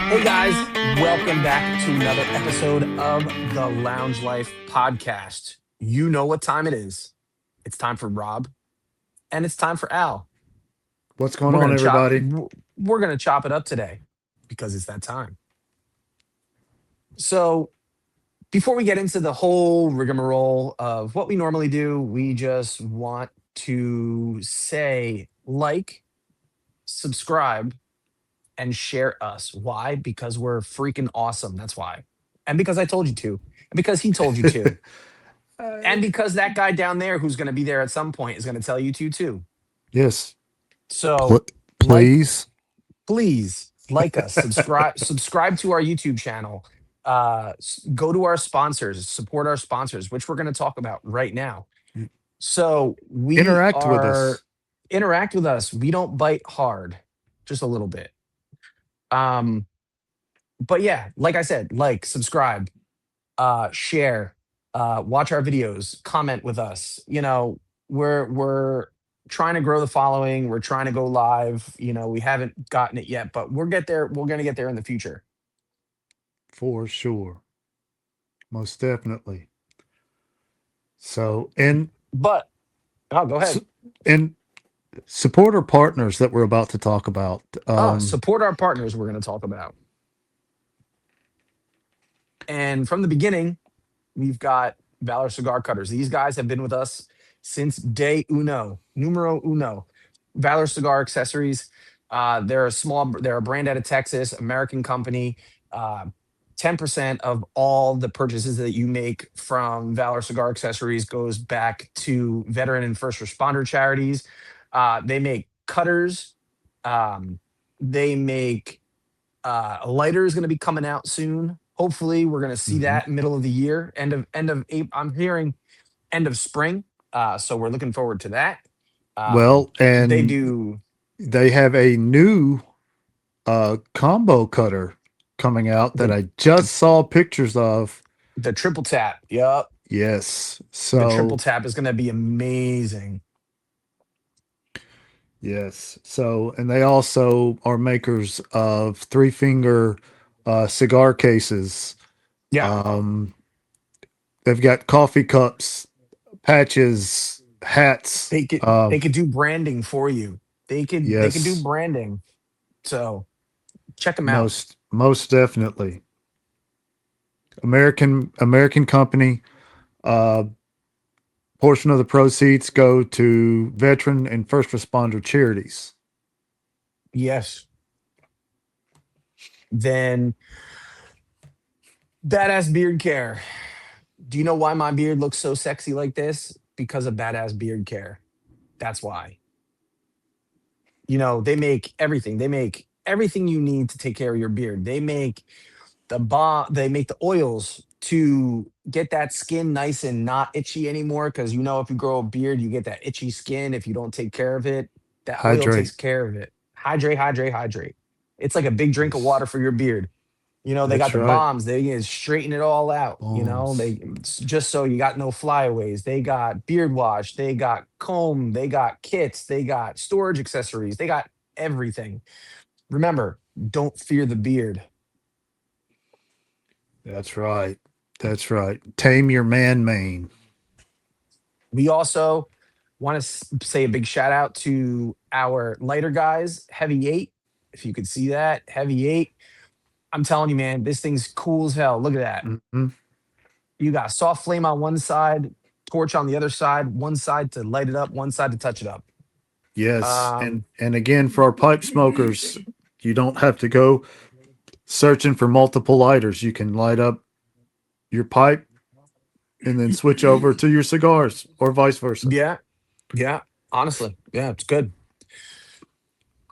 Hey guys, welcome back to another episode of the Lounge Life podcast. You know what time it is. It's time for Rob and it's time for Al. What's going We're on, going to chop everybody? we're going to chop it up today because it's that time. So, before we get into the whole rigmarole of what we normally do, we just want to say subscribe and share us. Why? Because we're freaking awesome. That's why. And because I told you to. And because he told you to. And because that guy down there who's going to be there at some point is going to tell you to too. Yes, So, like, please. please like us, subscribe to our YouTube channel. Go to our sponsors, support our sponsors, which we're going to talk about right now. So we Interact with are us. interact with us. We don't bite hard, just a little bit. Um, but yeah, like I said, subscribe, share, watch our videos, comment with us. We're trying to grow the following. We're trying to go live. We haven't gotten it yet, but we'll get there. We're gonna get there in the future. For sure. Most definitely. So, and But go s- ahead. and supporter partners that we're about to talk about. Support our partners. We're gonna talk about. And from the beginning, we've got Valor Cigar Cutters. These guys have been with us since day uno, numero uno. Valor Cigar Accessories. They're a brand out of Texas, American company. 10% of all the purchases that you make from Valor Cigar Accessories goes back to veteran and first responder charities. They make cutters. Um, they make a lighter is going to be coming out soon. Hopefully, we're going to see mhm. that middle of the year, end of April. I'm hearing end of spring. So we're looking forward to that. Well, They and do they have a new combo cutter coming out that the I just the, saw pictures of. the triple tap. Yup, Yes. the triple So, tap is going to be amazing. yes. So, and they also are makers of three finger cigar cases. Yeah, Um, they've got coffee cups, patches, hats. they could do branding for you. They could do Yes, branding. So check them out. most definitely. American company. Uh, Portion of the proceeds go to veteran and first responder charities. Yes. Then badass beard care. Do you know why my beard looks so sexy like this? Because of badass beard care. That's why. They make everything. They make everything you need to take care of your beard. They make the oils to get that skin nice and not itchy anymore. Cause if you grow a beard, you get that itchy skin if you don't take care of it. That oil takes Hydrate. care of it. Hydrate, hydrate, hydrate. It's like a big drink of Yes, water for your beard. They got that's the right. bombs. They straighten it all out. Bombs. Just so you got no flyaways. They got beard wash. They got comb. They got kits. They got storage accessories. They got everything. Remember, don't fear the beard. That's right. That's right. Tame your man mane. We also want to say a big shout out to our lighter guys, Heavy Eight. If you could see that, Heavy Eight. I'm telling you, man, this thing's cool as hell. Look at that. Mhm. You got soft flame on one side, torch on the other side, one side to light it up, one side to touch it up. Yes, Um, and again for our pipe smokers, you don't have to go searching for multiple lighters. You can light up your pipe and then switch over to your cigars or vice versa. yeah, yeah. Honestly, yeah, it's good.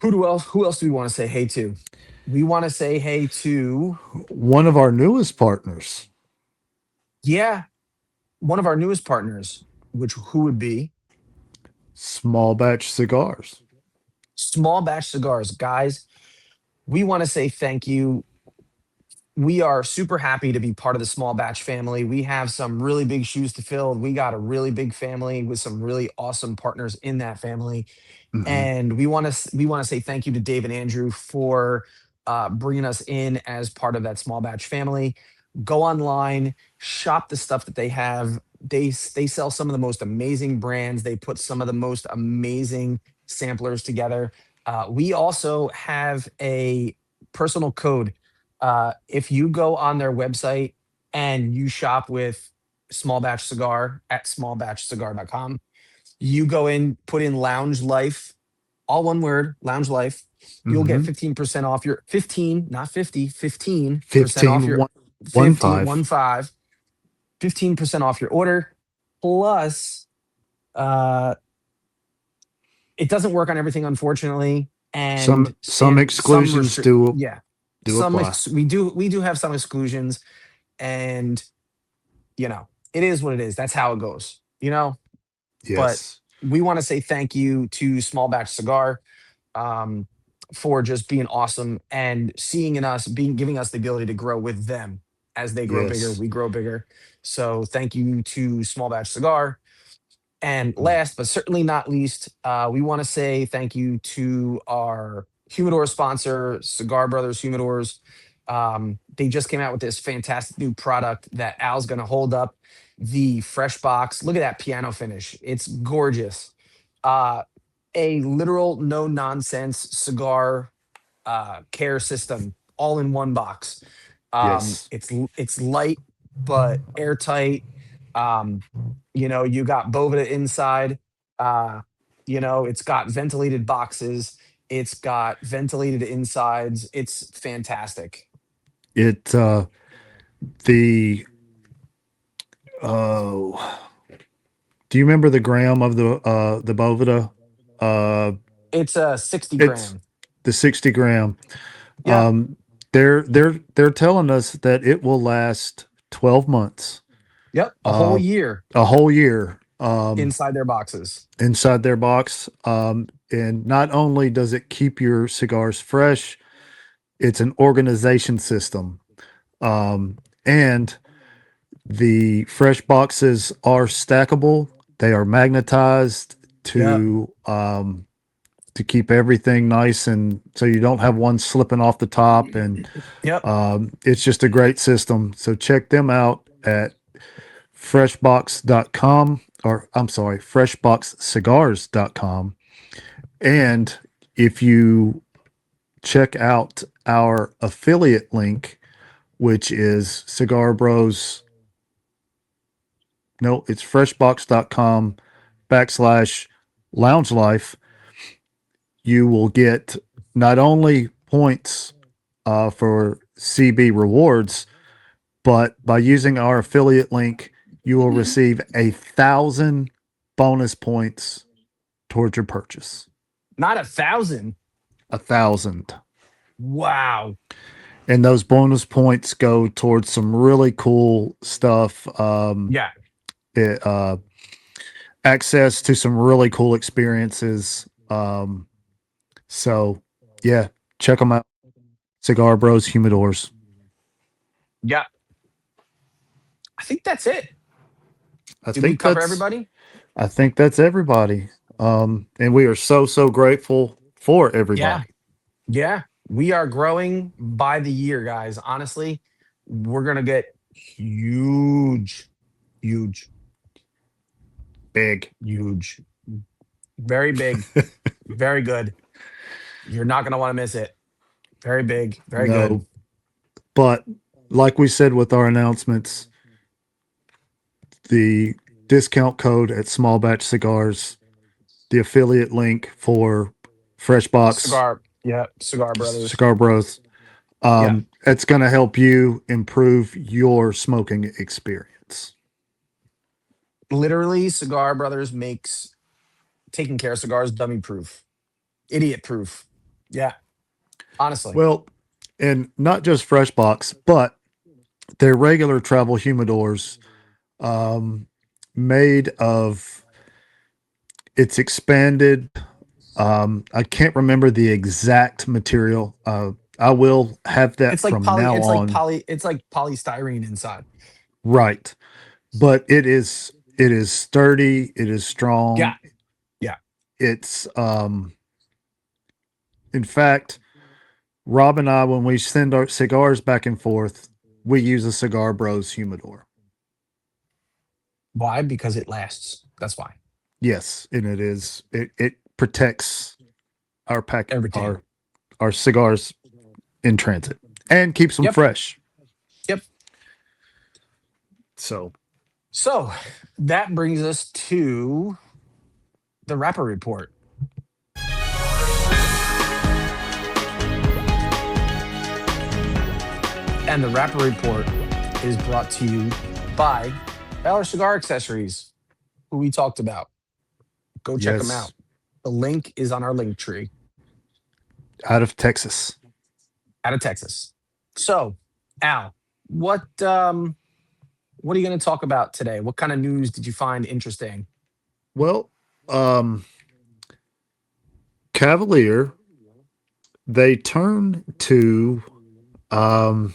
Who else do we want to say hey to? We want to say hey to, One of our newest partners, yeah, one of our newest partners, which who would be Small Batch Cigars. Small Batch Cigars. Guys, we want to say thank you. We are super happy to be part of the Small Batch family. We have some really big shoes to fill. We got a really big family with some really awesome partners in that family. Mhm. And we want to say thank you to Dave and Andrew for bringing us in as part of that small batch family. Go online, shop the stuff that they have. They sell some of the most amazing brands. They put some of the most amazing samplers together. We also have a personal code. If you go on their website and you shop with Small Batch Cigar at smallbatchcigar.com, you go in, put in Lounge Life, all one word, Lounge Life. You'll get Mm-hmm. 15% off your 15, not 50, 15% off 15 your 15, 1 one 5. five, 15% off your order. Plus, uh, it doesn't work on everything, unfortunately. And Some in some exclusions do yeah, apply. we do have some exclusions, and it is what it is. That's how it goes. But Yes. we want to say thank you to Small Batch Cigar, um, for just being awesome and seeing in us, giving us the ability to grow with them. As they grow bigger, Yes. we grow bigger. So thank you to Small Batch Cigar. And last but certainly not least, we want to say thank you to our humidor sponsor, Cigar Brothers Humidors. They just came out with this fantastic new product that Al's going to hold up, the Fresh Box. Look at that piano finish. It's gorgeous. Uh, a literal no nonsense cigar care system all in one box. Yes. It's light but airtight. Um, you got Bovida inside. Uh, it's got ventilated boxes. It's got ventilated insides. It's fantastic. It the oh, do you remember the gram of the Bovida? Uh It's a 60 it's gram. the 60 gram. Yep. Um they're telling us that it will last 12 months. Yep. A whole Uh year a whole year. inside their boxes. Inside their box. And not only does it keep your cigars fresh, it's an organization system. And the fresh boxes are stackable. They are magnetized Yep. to keep everything nice, and so you don't have one slipping off the top. And Yep. it's just a great system. So check them out at freshbox.com, or I'm sorry, freshboxcigars.com. And if you check out our affiliate link, which is Cigar Bros. No, it's freshbox.com/lounge life. You will get not only points for CB rewards, but by using our affiliate link, you will receive 1,000 bonus points towards your purchase. Not 1,000. 1,000. Wow. And those bonus points go towards some really cool stuff. Yeah. It, access to some really cool experiences. So yeah, check them out. Cigar Bros Humidors. Yeah. I think that's it. I Did we think cover that's everybody? I think that's everybody. And we are so grateful for Yeah. everybody. Yeah. We are growing by the year, guys. Honestly, we're going to get huge, huge, Big. huge, very big, very good. You're not going to want to miss it. Very big, very good. No, but like we said with our announcements, the discount code at Small Batch Cigars, the affiliate link for Freshbox Cigar. Yeah. Cigar Brothers. Cigar Bros. Yeah. It's going to help you improve your smoking experience. Literally, Cigar Brothers makes taking care of cigars dummy proof, idiot proof. Yeah. Honestly. Well, and not just Freshbox, but their regular travel humidors, um, made of it's expanded. I can't remember the exact material. I will have that It's like from now on. it's like polystyrene inside. Right, but it is sturdy. It is Yeah. strong. Yeah. It's in fact, Rob and I, when we send our cigars back and forth, we use a Cigar Bros humidor. Why? Because it lasts. That's why. Yes, and it protects our pack Every time. our cigars in transit and keeps them Yep. fresh. Yep. So So that brings us to the wrapper report. And the wrapper report is brought to you by Valor Cigar Accessories, who we talked about. Go check them yes, out. The link is on our link tree out of Texas. out of Texas. So, Al, what are you going to talk about today? What kind of news did you find interesting? Well, Cavalier, they turn to um,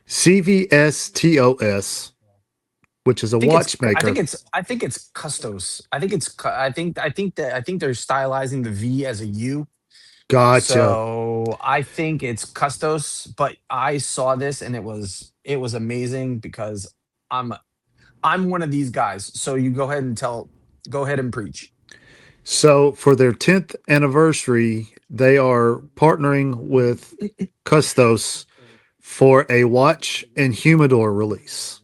CVSTOS, which is a watchmaker. I think it's Custos. I think it's I think they're stylizing the V as a U. Gotcha. So I think it's Custos, but I saw this and it was amazing because I'm I'm one of these guys. So you go ahead and preach. So for their 10th anniversary, they are partnering with Custos for a watch and humidor release.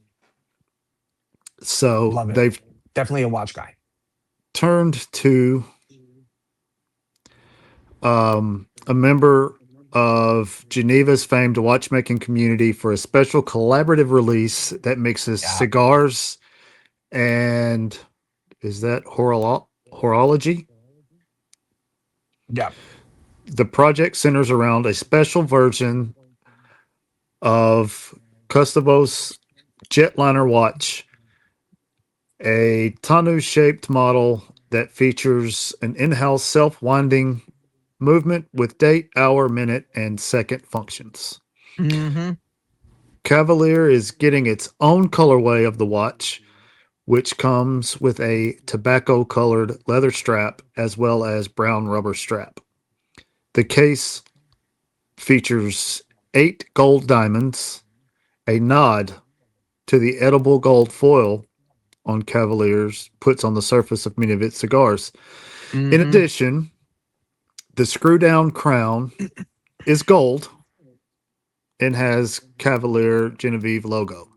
So Love it. they've Definitely a watch guy. turned to a member of Geneva's famed watchmaking community for a special collaborative release that mixes Yeah. cigars and is that horology? Yeah. The project centers around a special version of Customos Jetliner watch, a tonneau shaped model that features an in house self winding movement with date, hour, minute, and second functions. Mm-hmm. Cavalier is getting its own colorway of the watch, which comes with a tobacco colored leather strap as well as brown rubber strap. The case features 8 gold diamonds, a nod to the edible gold foil on Cavalier's puts on the surface of many of its cigars. In Mm-hmm. addition, the screw down crown is gold and has Cavalier Genevieve logo.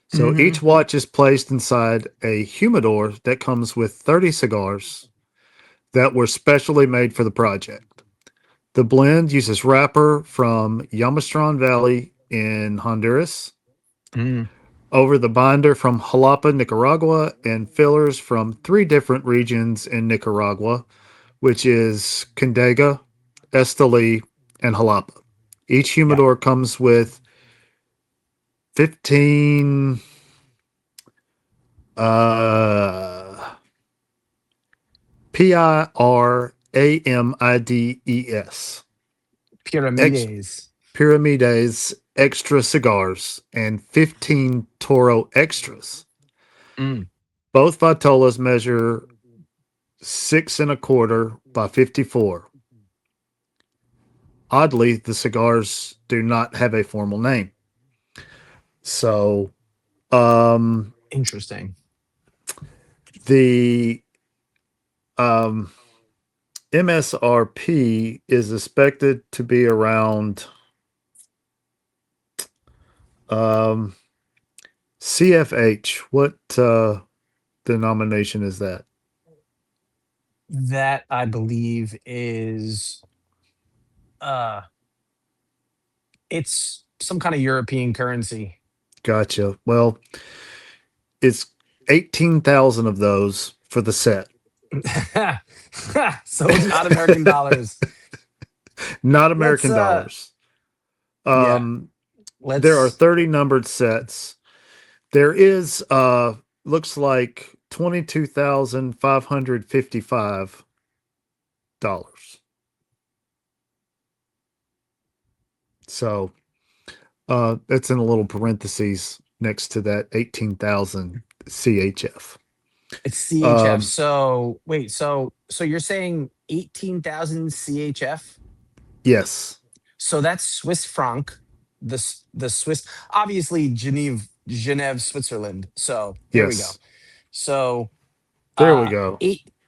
So Mm-hmm. each watch is placed inside a humidor that comes with 30 cigars that were specially made for the project. The blend uses wrapper from Yamastran Valley in Honduras, Mm. over the binder from Jalapa, Nicaragua, and fillers from 3 different regions in Nicaragua, which is Condega, Esteli, and Jalapa. Each Yeah. humidor comes with 15 PIRAMIDES ex- Pyramides. Pyramides extra cigars and 15 Toro extras. Mm. Both Vitolas measure 6 1/4 by 54. Oddly, the cigars do not have a formal name. So, Interesting. the um, MSRP is expected to be around um, CFH. What denomination is that? That I believe is uh it's some kind of European currency. Gotcha. Well, it's 18,000 of those for the set. So it's not American dollars. Not Let's American dollars. yeah, There are let's 30 numbered sets. There is looks like $22,555. So that's in a little parentheses next to that 18,000 CHF. it's CHF. Um, So wait, so you're saying 18,000 CHF? yes. So that's Swiss franc, the Swiss, obviously Geneva, Switzerland. So there we go. Yes. So There we uh, go.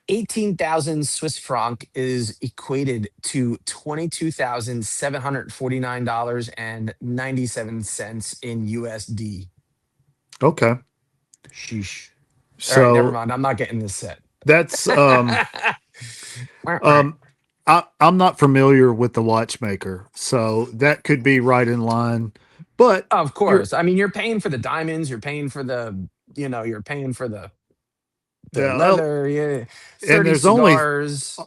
18,000 Swiss franc is equated to $22,749.97 in USD. Okay. Sheesh. All right, never So mind. I'm not getting this set. that's Wah, wah. um I'm not familiar with the watchmaker, so that could be right in line. But Of you're course. I mean, you're paying for the diamonds, you're paying for you're paying for the well, leather, yeah. and 30 cigars.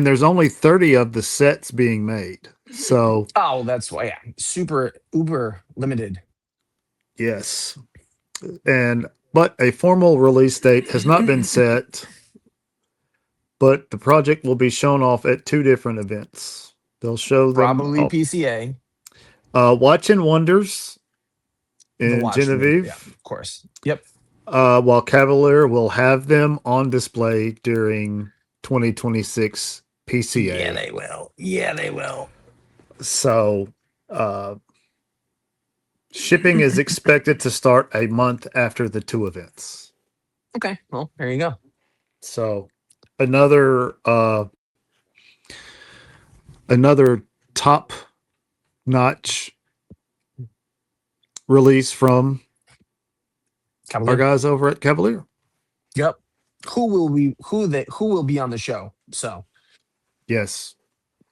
there's only 30 of the sets being made. So, Oh, that's why, yeah. Super uber limited. yes. And but a formal release date has not been set, but the project will be shown off at two different events. They'll show them Probably PCA, Watch and Wonders the in watch and yeah, Genevieve, of course. Yep. while Cavalier will have them on display during 2026 Yeah, PCA. they will. Yeah, they will. So, uh, shipping is expected to start a month after the two events. Okay. Well, there you go. So, another another top notch release from our Cavalier. guys over at Cavalier. Yep. Who will be on the show? So Yes,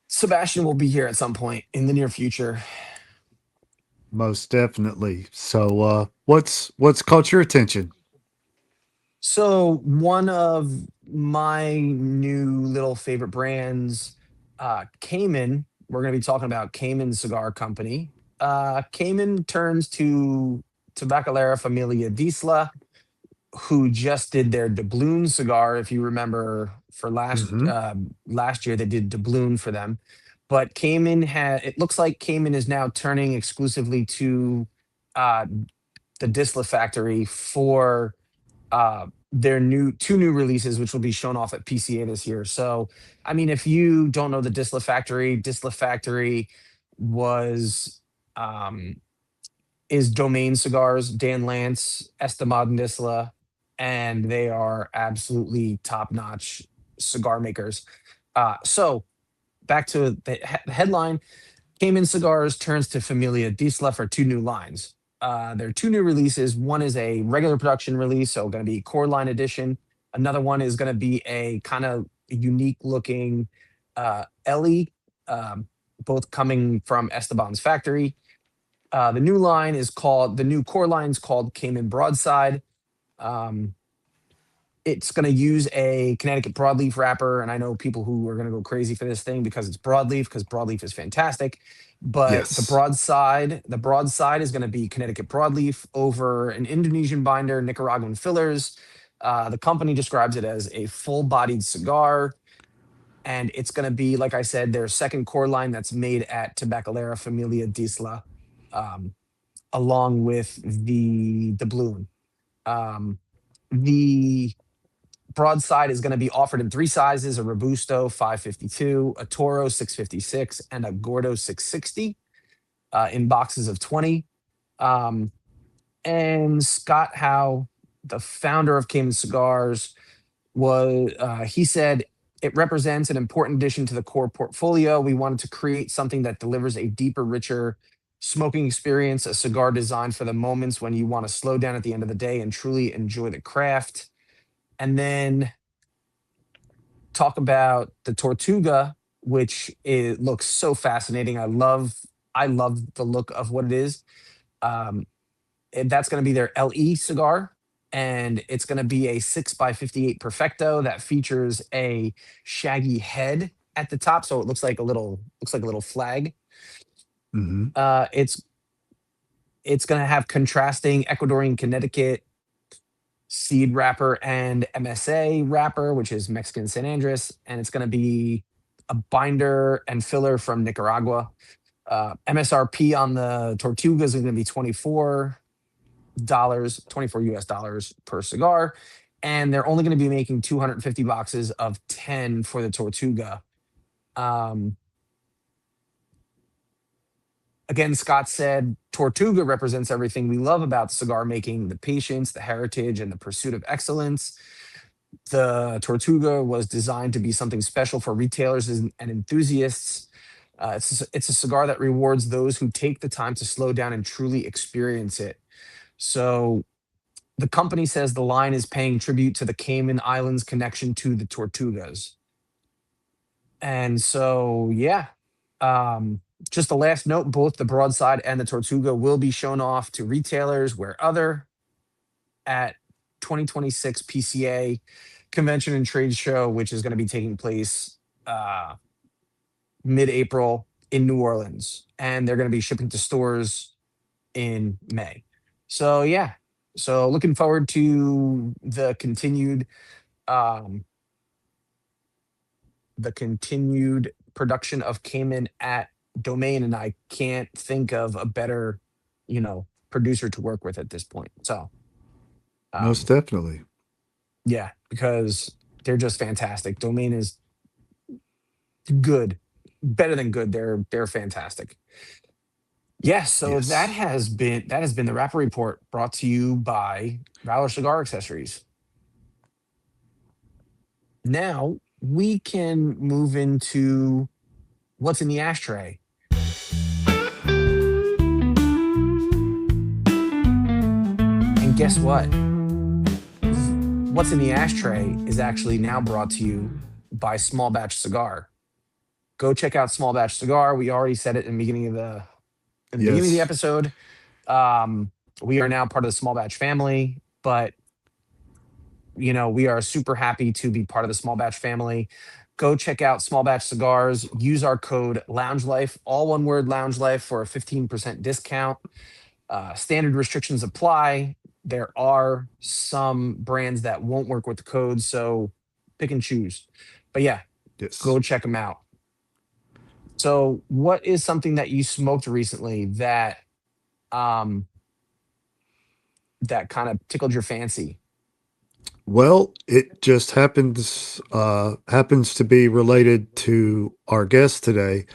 Sebastian will be here at some point in the near future. most definitely. So, what's caught your attention? So one of my new little favorite brands, Cayman. We're going to be talking about Cayman Cigar Company. Cayman turns to Tabacalera Familia Disla, who just did their doubloon cigar. If you remember, for Mm-hmm. last year they did doubloon for them. But Cayman had, it looks like Cayman is now turning exclusively to uh, the Disla factory for their two new releases, which will be shown off at PCA this year. So, I mean, if you don't know the Disla Factory was um, is Domain Cigars, Dan Lance, Esteban Disla, and they are absolutely top notch cigar makers. So back to the headline: Cayman Cigars turns to Familia Disla for two new lines. There are two new releases. One is a regular production release, so going to be core line edition. Another one is going to be a kind of unique looking Ellie, both coming from Esteban's factory. The new core line is called Cayman Broadside. Um, it's going to use a Connecticut broadleaf wrapper, and I know people who are going to go crazy for this thing because broadleaf is fantastic. But Yes. the broadside is going to be Connecticut broadleaf over an Indonesian binder, Nicaraguan fillers. The company describes it as a full-bodied cigar, and it's going to be, like I said, their second core line that's made at Tabacalera Familia Disla, um, along with the balloon. Um, the broadside is going to be offered in three sizes: a Robusto 552, a Toro 656, and a Gordo 660, in boxes of 20. Um, and Scott Howe, the founder of Cayman Cigars, he said, it represents an important addition to the core portfolio. We wanted to create something that delivers a deeper, richer smoking experience, a cigar designed for the moments when you want to slow down at the end of the day and truly enjoy the craft. And then talk about the Tortuga, which it looks so fascinating. I love the look of what it is. Um, that's going to be their LE cigar, and it's going to be a 6x58 Perfecto that features a shaggy head at the top, so it looks like a little flag. Mm-hmm. It's going to have contrasting Ecuadorian Connecticut seed wrapper and MSA wrapper, which is Mexican San Andres, and it's going to be a binder and filler from Nicaragua. MSRP on the Tortuga is going to be $24, 24 US dollars per cigar, and they're only going to be making 250 boxes of 10 for the Tortuga. Um, Again, Scott said Tortuga represents everything we love about cigar making: the patience, the heritage, and the pursuit of excellence. The Tortuga was designed to be something special for retailers and enthusiasts. It's a cigar that rewards those who take the time to slow down and truly experience it. So the company says the line is paying tribute to the Cayman Islands connection to the Tortugas. And so, yeah, um, just a last note, both the Broadside and the Tortuga will be shown off to retailers where other at 2026 PCA Convention and Trade Show, which is going to be taking place uh, mid-April in New Orleans, and they're going to be shipping to stores in May. So yeah, so looking forward to um, the continued production of Cayman at Domain, and I can't think of a better, producer to work with at this point. So Most um, definitely. yeah, because they're just fantastic. Domain is good, better than good. They're fantastic. Yes, so Yes. that has been the Rapper Report, brought to you by Valor Cigar Accessories. Now we can move into what's in the ashtray. And guess what? What's in the ashtray is actually now brought to you by Small Batch Cigar. Go check out Small Batch Cigar. We already said it in the beginning of the Yes. episode. Um, we are now part of the Small Batch family, but we are super happy to be part of the Small Batch family. Go check out Small Batch Cigars. Use our code Lounge Life, all one word Lounge Life, for a 15% discount. Standard restrictions apply. There are some brands that won't work with the code, so pick and choose. But yeah, Yes. go check them out. So, what is something that you smoked recently um that kind of tickled your fancy? Well, it just happens to be related to our guest today,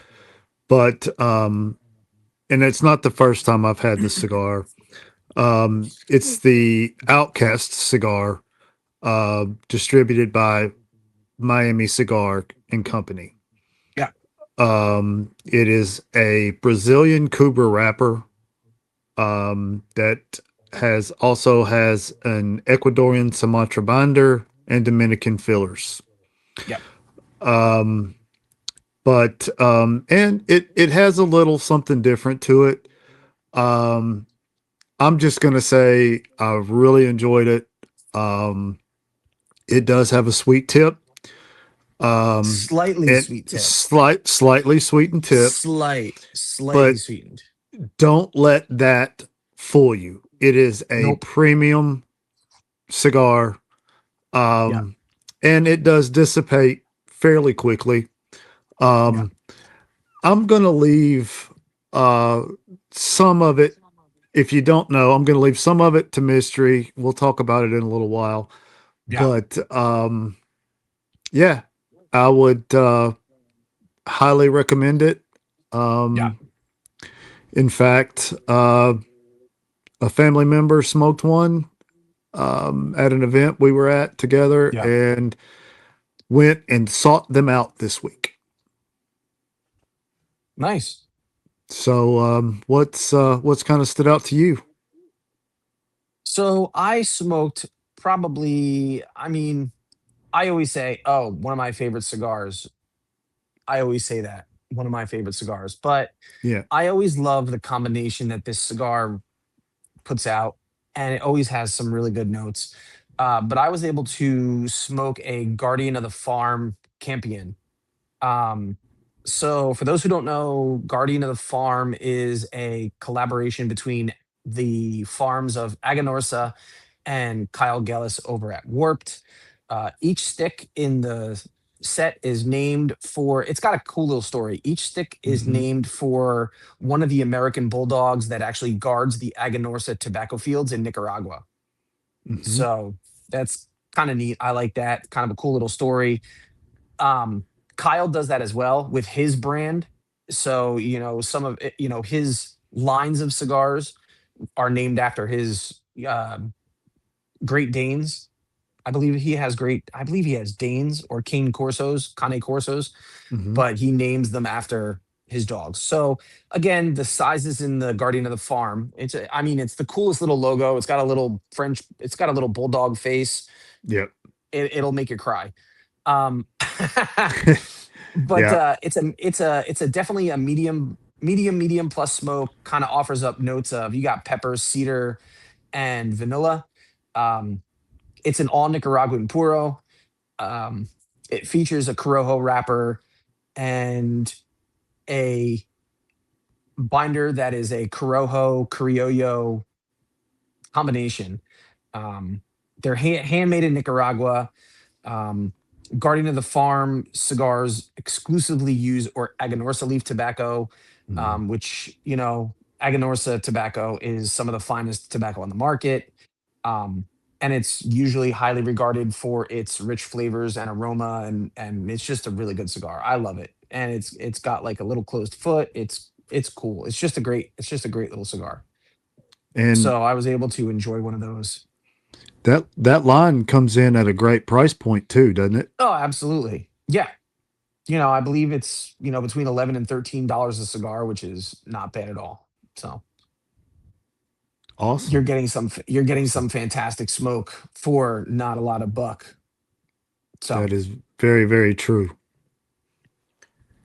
but and it's not the first time I've had this cigar. It's the Outcast cigar, distributed by Miami Cigar and Company. Yeah, It is a Brazilian Cuba wrapper, that has an Ecuadorian Sumatra binder and Dominican fillers. yeah, Um, but and it has a little something different to it. Um, I'm just gonna say I really enjoyed it. Um, it does have a sweet tip, um, slightly and sweet tip, slightly sweetened tip, slightly but sweetened. don't let that fool you. It is a Nope. premium cigar, Yeah, um, and it does dissipate fairly quickly. yeah, Um, I'm gonna leave uh, some of it. If you don't know, I'm gonna leave some of it to mystery. We'll talk about it in a little while. yeah, But yeah, I would highly recommend it. yeah, Um, in fact, a family member smoked one at an event we were at together, yeah. and went and sought them out this week. Nice. So, what's kind of stood out to you? So I smoked probably, I always say, oh, one of my favorite cigars. I always say that, one of my favorite cigars. But Yeah. I always love the combination that this cigar puts out, and it always has some really good notes. But I was able to smoke a Guardian of the Farm Campion. Um, so for those who don't know, Guardian of the Farm is a collaboration between the farms of Aganorsa and Kyle Gellis over at Warped. Each stick in the set is named for, it's got a cool little story. Each stick is Hmm. named for one of the American bulldogs that actually guards the Aganorsa tobacco fields in Nicaragua. Hmm. So that's kind of neat. I like that. Kind of a cool little story. Um, Kyle does that as well with his brand. So, some of it, his lines of cigars are named after his Great Danes. I believe he has Danes or Cane Corsos, Hmm. but he names them after his dogs. So again, the sizes in the Guardian of the Farm. I mean, it's the coolest little logo. It's got a little bulldog face. Yep. It'll make you cry. Um, but Yeah. it's a definitely a medium plus smoke. Kind of offers up notes of, you got peppers, cedar, and vanilla. Um, it's an all Nicaraguan puro. Um, it features a Corojo wrapper and a binder that is a Corojo Criollo combination. Um, they're handmade in Nicaragua. Um, Guardian of the Farm cigars exclusively use or Aganorsa leaf tobacco, Mhm. which, Aganorsa tobacco is some of the finest tobacco on the market. Um, and it's usually highly regarded for its rich flavors and aroma, and it's just a really good cigar. I love it. And it's got like a little closed foot. It's cool. It's just a great little cigar. And So I was able to enjoy one of those. that line comes in at a great price point too, doesn't it? Oh, absolutely. Yeah. I believe it's, between 11 and $13 a cigar, which is not bad at all. So you're Awesome. getting some you're getting some fantastic smoke for not a lot of buck. So, That is very, very true.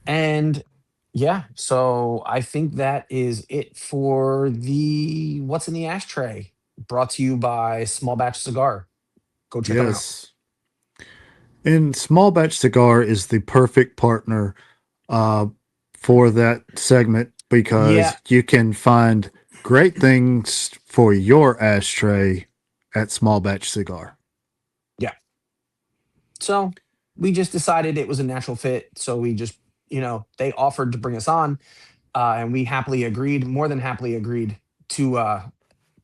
and yeah, so I think that is it for the What's in the Ashtray, brought to you by Small Batch Cigar. Go check them out. Yes. And small batch cigar is the perfect partner uh, for that segment Yeah, because you can find great things for your ashtray at small batch cigar. yeah. So we just decided it was a natural fit. So we just, they offered to bring us on, and we happily agreed, more than happily agreed to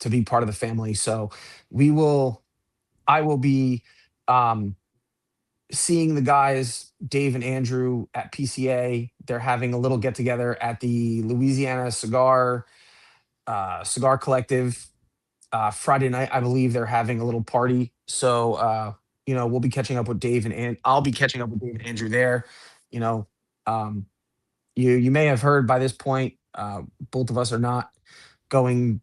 be part of the family. So we will, I will be um, seeing the guys, Dave and Andrew at PCA. They're having a little get together at the Louisiana Cigar Collective Friday night. I believe they're having a little party. So we'll be catching up with Dave and I'll be catching up with Dave and Andrew there. You know, um, you may have heard by this point, both of us are not going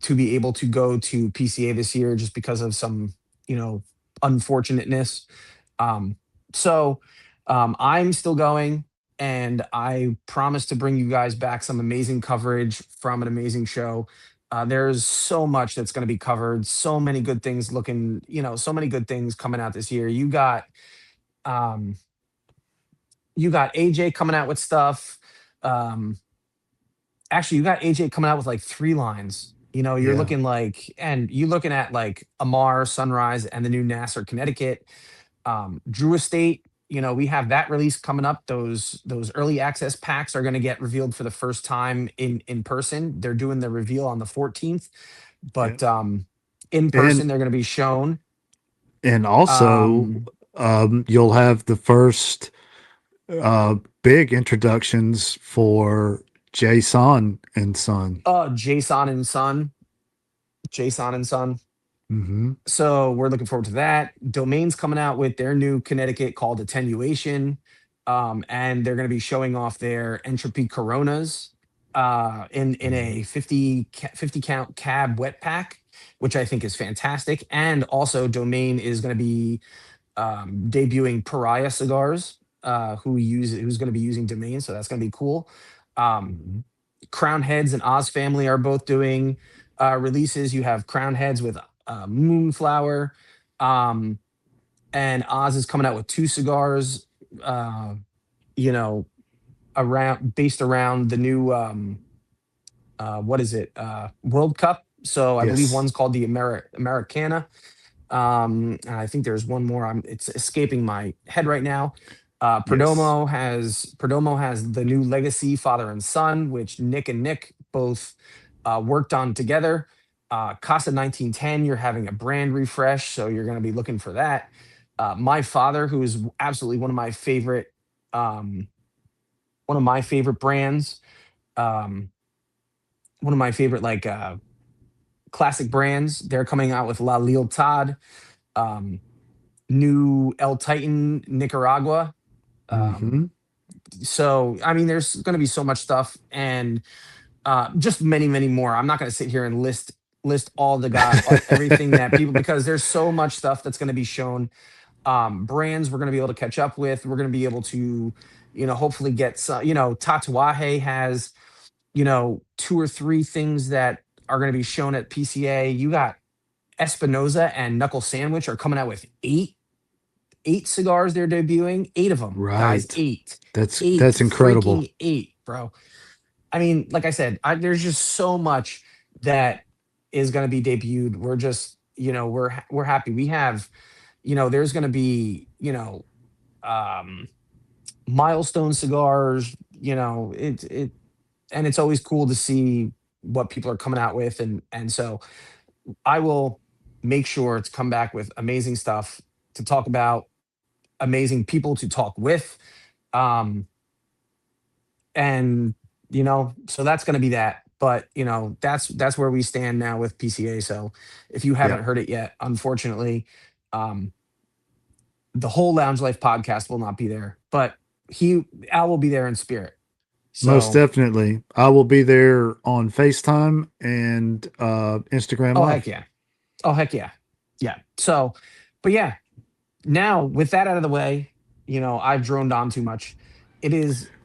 to be able to go to PCA this year just because of some, you know, unfortunateness. Um, so I'm still going, and I promise to bring you guys back some amazing coverage from an amazing show. There's so much that's going to be covered, so many good things coming out this year. Um, you got AJ coming out with stuff. Um, Actually, you got AJ coming out with like three lines. Yeah. You're looking at like Amar, Sunrise, and the new Nasser, Connecticut. Drew Estate, we have that release coming up. Those early access packs are going to get revealed for the first time in person. They're doing the reveal on the 14th, Yeah. but in And person they're going to be shown. also Um, you'll have the first uh, big introductions for Jason and Son. Jason and Son, Jason and Son. Hmm. So we're looking forward to that. Domain's coming out with their new Connecticut called Attenuation, and they're going to be showing off their Entropy Coronas in a 50 count cab wet pack, which I think is fantastic. And also, Domain is going to be debuting Pariah Cigars, who's going to be using Domain, so that's going to be cool. Um, Hmm. Crown Heads and Oz Family are both doing releases. You have Crown Heads with Moonflower, um, and Oz is coming out with two cigars. You know, based around the new what is it? World Cup. So I believe Yes. one's called the Americana. And I think there's one more. It's escaping my head right now. Yes. Perdomo has the new Legacy Father and Son, which Nick and Nick both worked on together. Casa 1910, you're having a brand refresh, so you're going to be looking for that. My father, who is absolutely one of my favorite um, one of my favorite brands. Um, one of my favorite like classic brands. They're coming out with La Lealtad, um, new El Titan Nicaragua. Um, Mm-hmm. so I mean, there's going to be so much stuff, and just many, many more. I'm not going to sit here and list all the everything that people, because there's so much stuff that's going to be shown. Brands we're going to be able to catch up with. We're going to be able to, hopefully get some. Tatuaje has, two or three things that are going to be shown at PCA. You got Espinoza and Knuckle Sandwich are coming out with eight cigars they're debuting. Eight of them, guys. Right. Eight. Eight That's incredible. freaking eight, bro. I mean, like I said, there's just so much that is going to be debuted. We're just, we're happy. We have, there's going to be, um, milestone cigars. And it's always cool to see what people are coming out with, and so I will make sure to come back with amazing stuff to talk about, amazing people to talk with, um, and so that's going to be that. But that's where we stand now with PCA. So if you Yeah. haven't heard it yet, unfortunately, um, the whole Lounge Life podcast will not be there, but Al will be there in spirit. Most So, definitely. I will be there on FaceTime and Instagram oh heck Live. yeah, oh heck yeah, yeah. So, but yeah, now with that out of the way, I've droned on too much.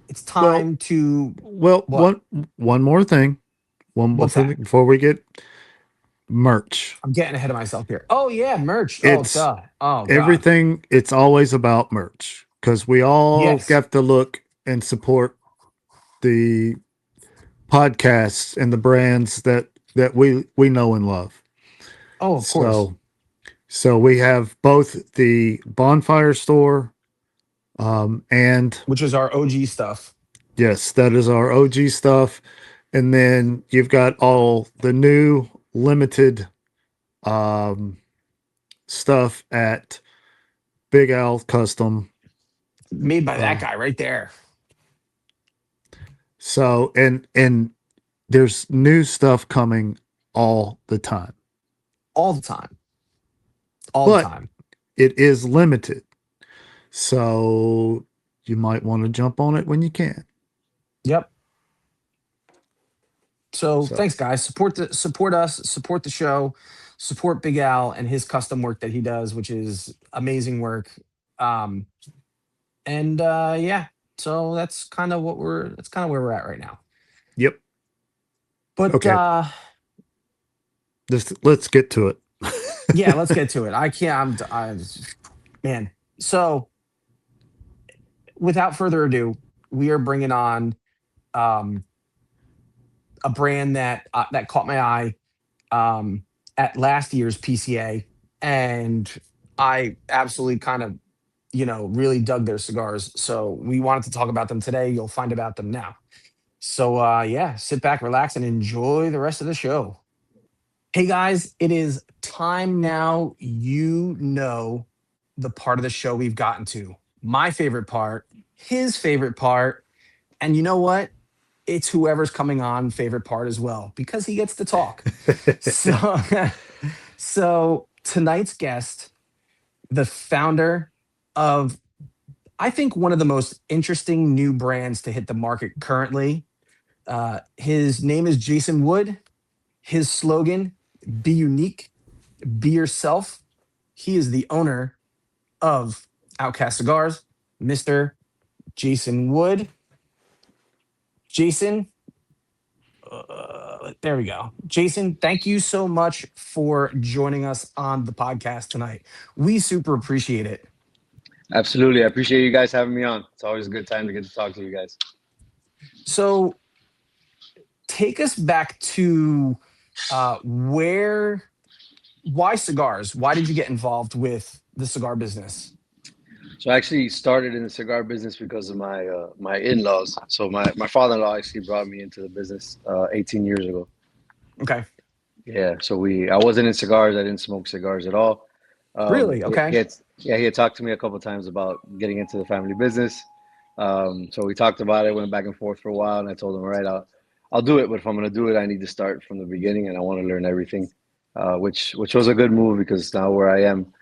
It's Well, time to well, what? one more thing. One more What's that? thing before we get merch. I'm getting ahead of myself here. Oh yeah, merch. Oh It's god. Oh god. everything. It's always about merch because we all Yes. got to look and support the podcasts and the brands that we know and love. Oh, of course. So we have both the Bonfire Store, and Which is our OG stuff. yes, that is our OG stuff. And then you've got all the new limited um, stuff at Big Al Custom. Made by that Uh, guy right there. so and there's new stuff coming all the time, All the time. All the but time. it is limited. So you might want to jump on it when you can. Yep. So So thanks, guys. Support us, support the show, support Big Al and his custom work that he does, which is amazing work. Um, and yeah, so that's kind of where we're at right now. yep. But Okay. Let's get to it. yeah, let's get to it. I can't. Man. So without further ado, we are bringing on um, a brand that caught my eye at last year's PCA, and I absolutely kind of really dug their cigars. So we wanted to talk about them today. You'll find about them now. So yeah, sit back, relax, and enjoy the rest of the show. Hey guys, it is time now. The part of the show we've gotten to. My favorite part, his favorite part, and you know what? It's whoever's coming on favorite part as well because he gets to talk. So, so tonight's guest, the founder of, I think, one of the most interesting new brands to hit the market currently. His name is Jason Wood. His slogan, be unique, be yourself. He is the owner of Outcast Cigars, Mr. Jason Wood. Jason, there we go. Jason, thank you so much for joining us on the podcast tonight. We super appreciate it. Absolutely. I appreciate you guys having me on. It's always a good time to get to talk to you guys. So, take us back to why cigars? Why did you get involved with the cigar business? So I actually started in the cigar business because of my in-laws. So my father-in-law actually brought me into the business 18 years ago. Okay. Yeah. So I wasn't in cigars. I didn't smoke cigars at all. Really? Okay. He had talked to me a couple of times about getting into the family business. So we talked about it, went back and forth for a while, and I told him, all right, I'll do it, but if I'm going to do it, I need to start from the beginning, and I want to learn everything, which was a good move because now where I am,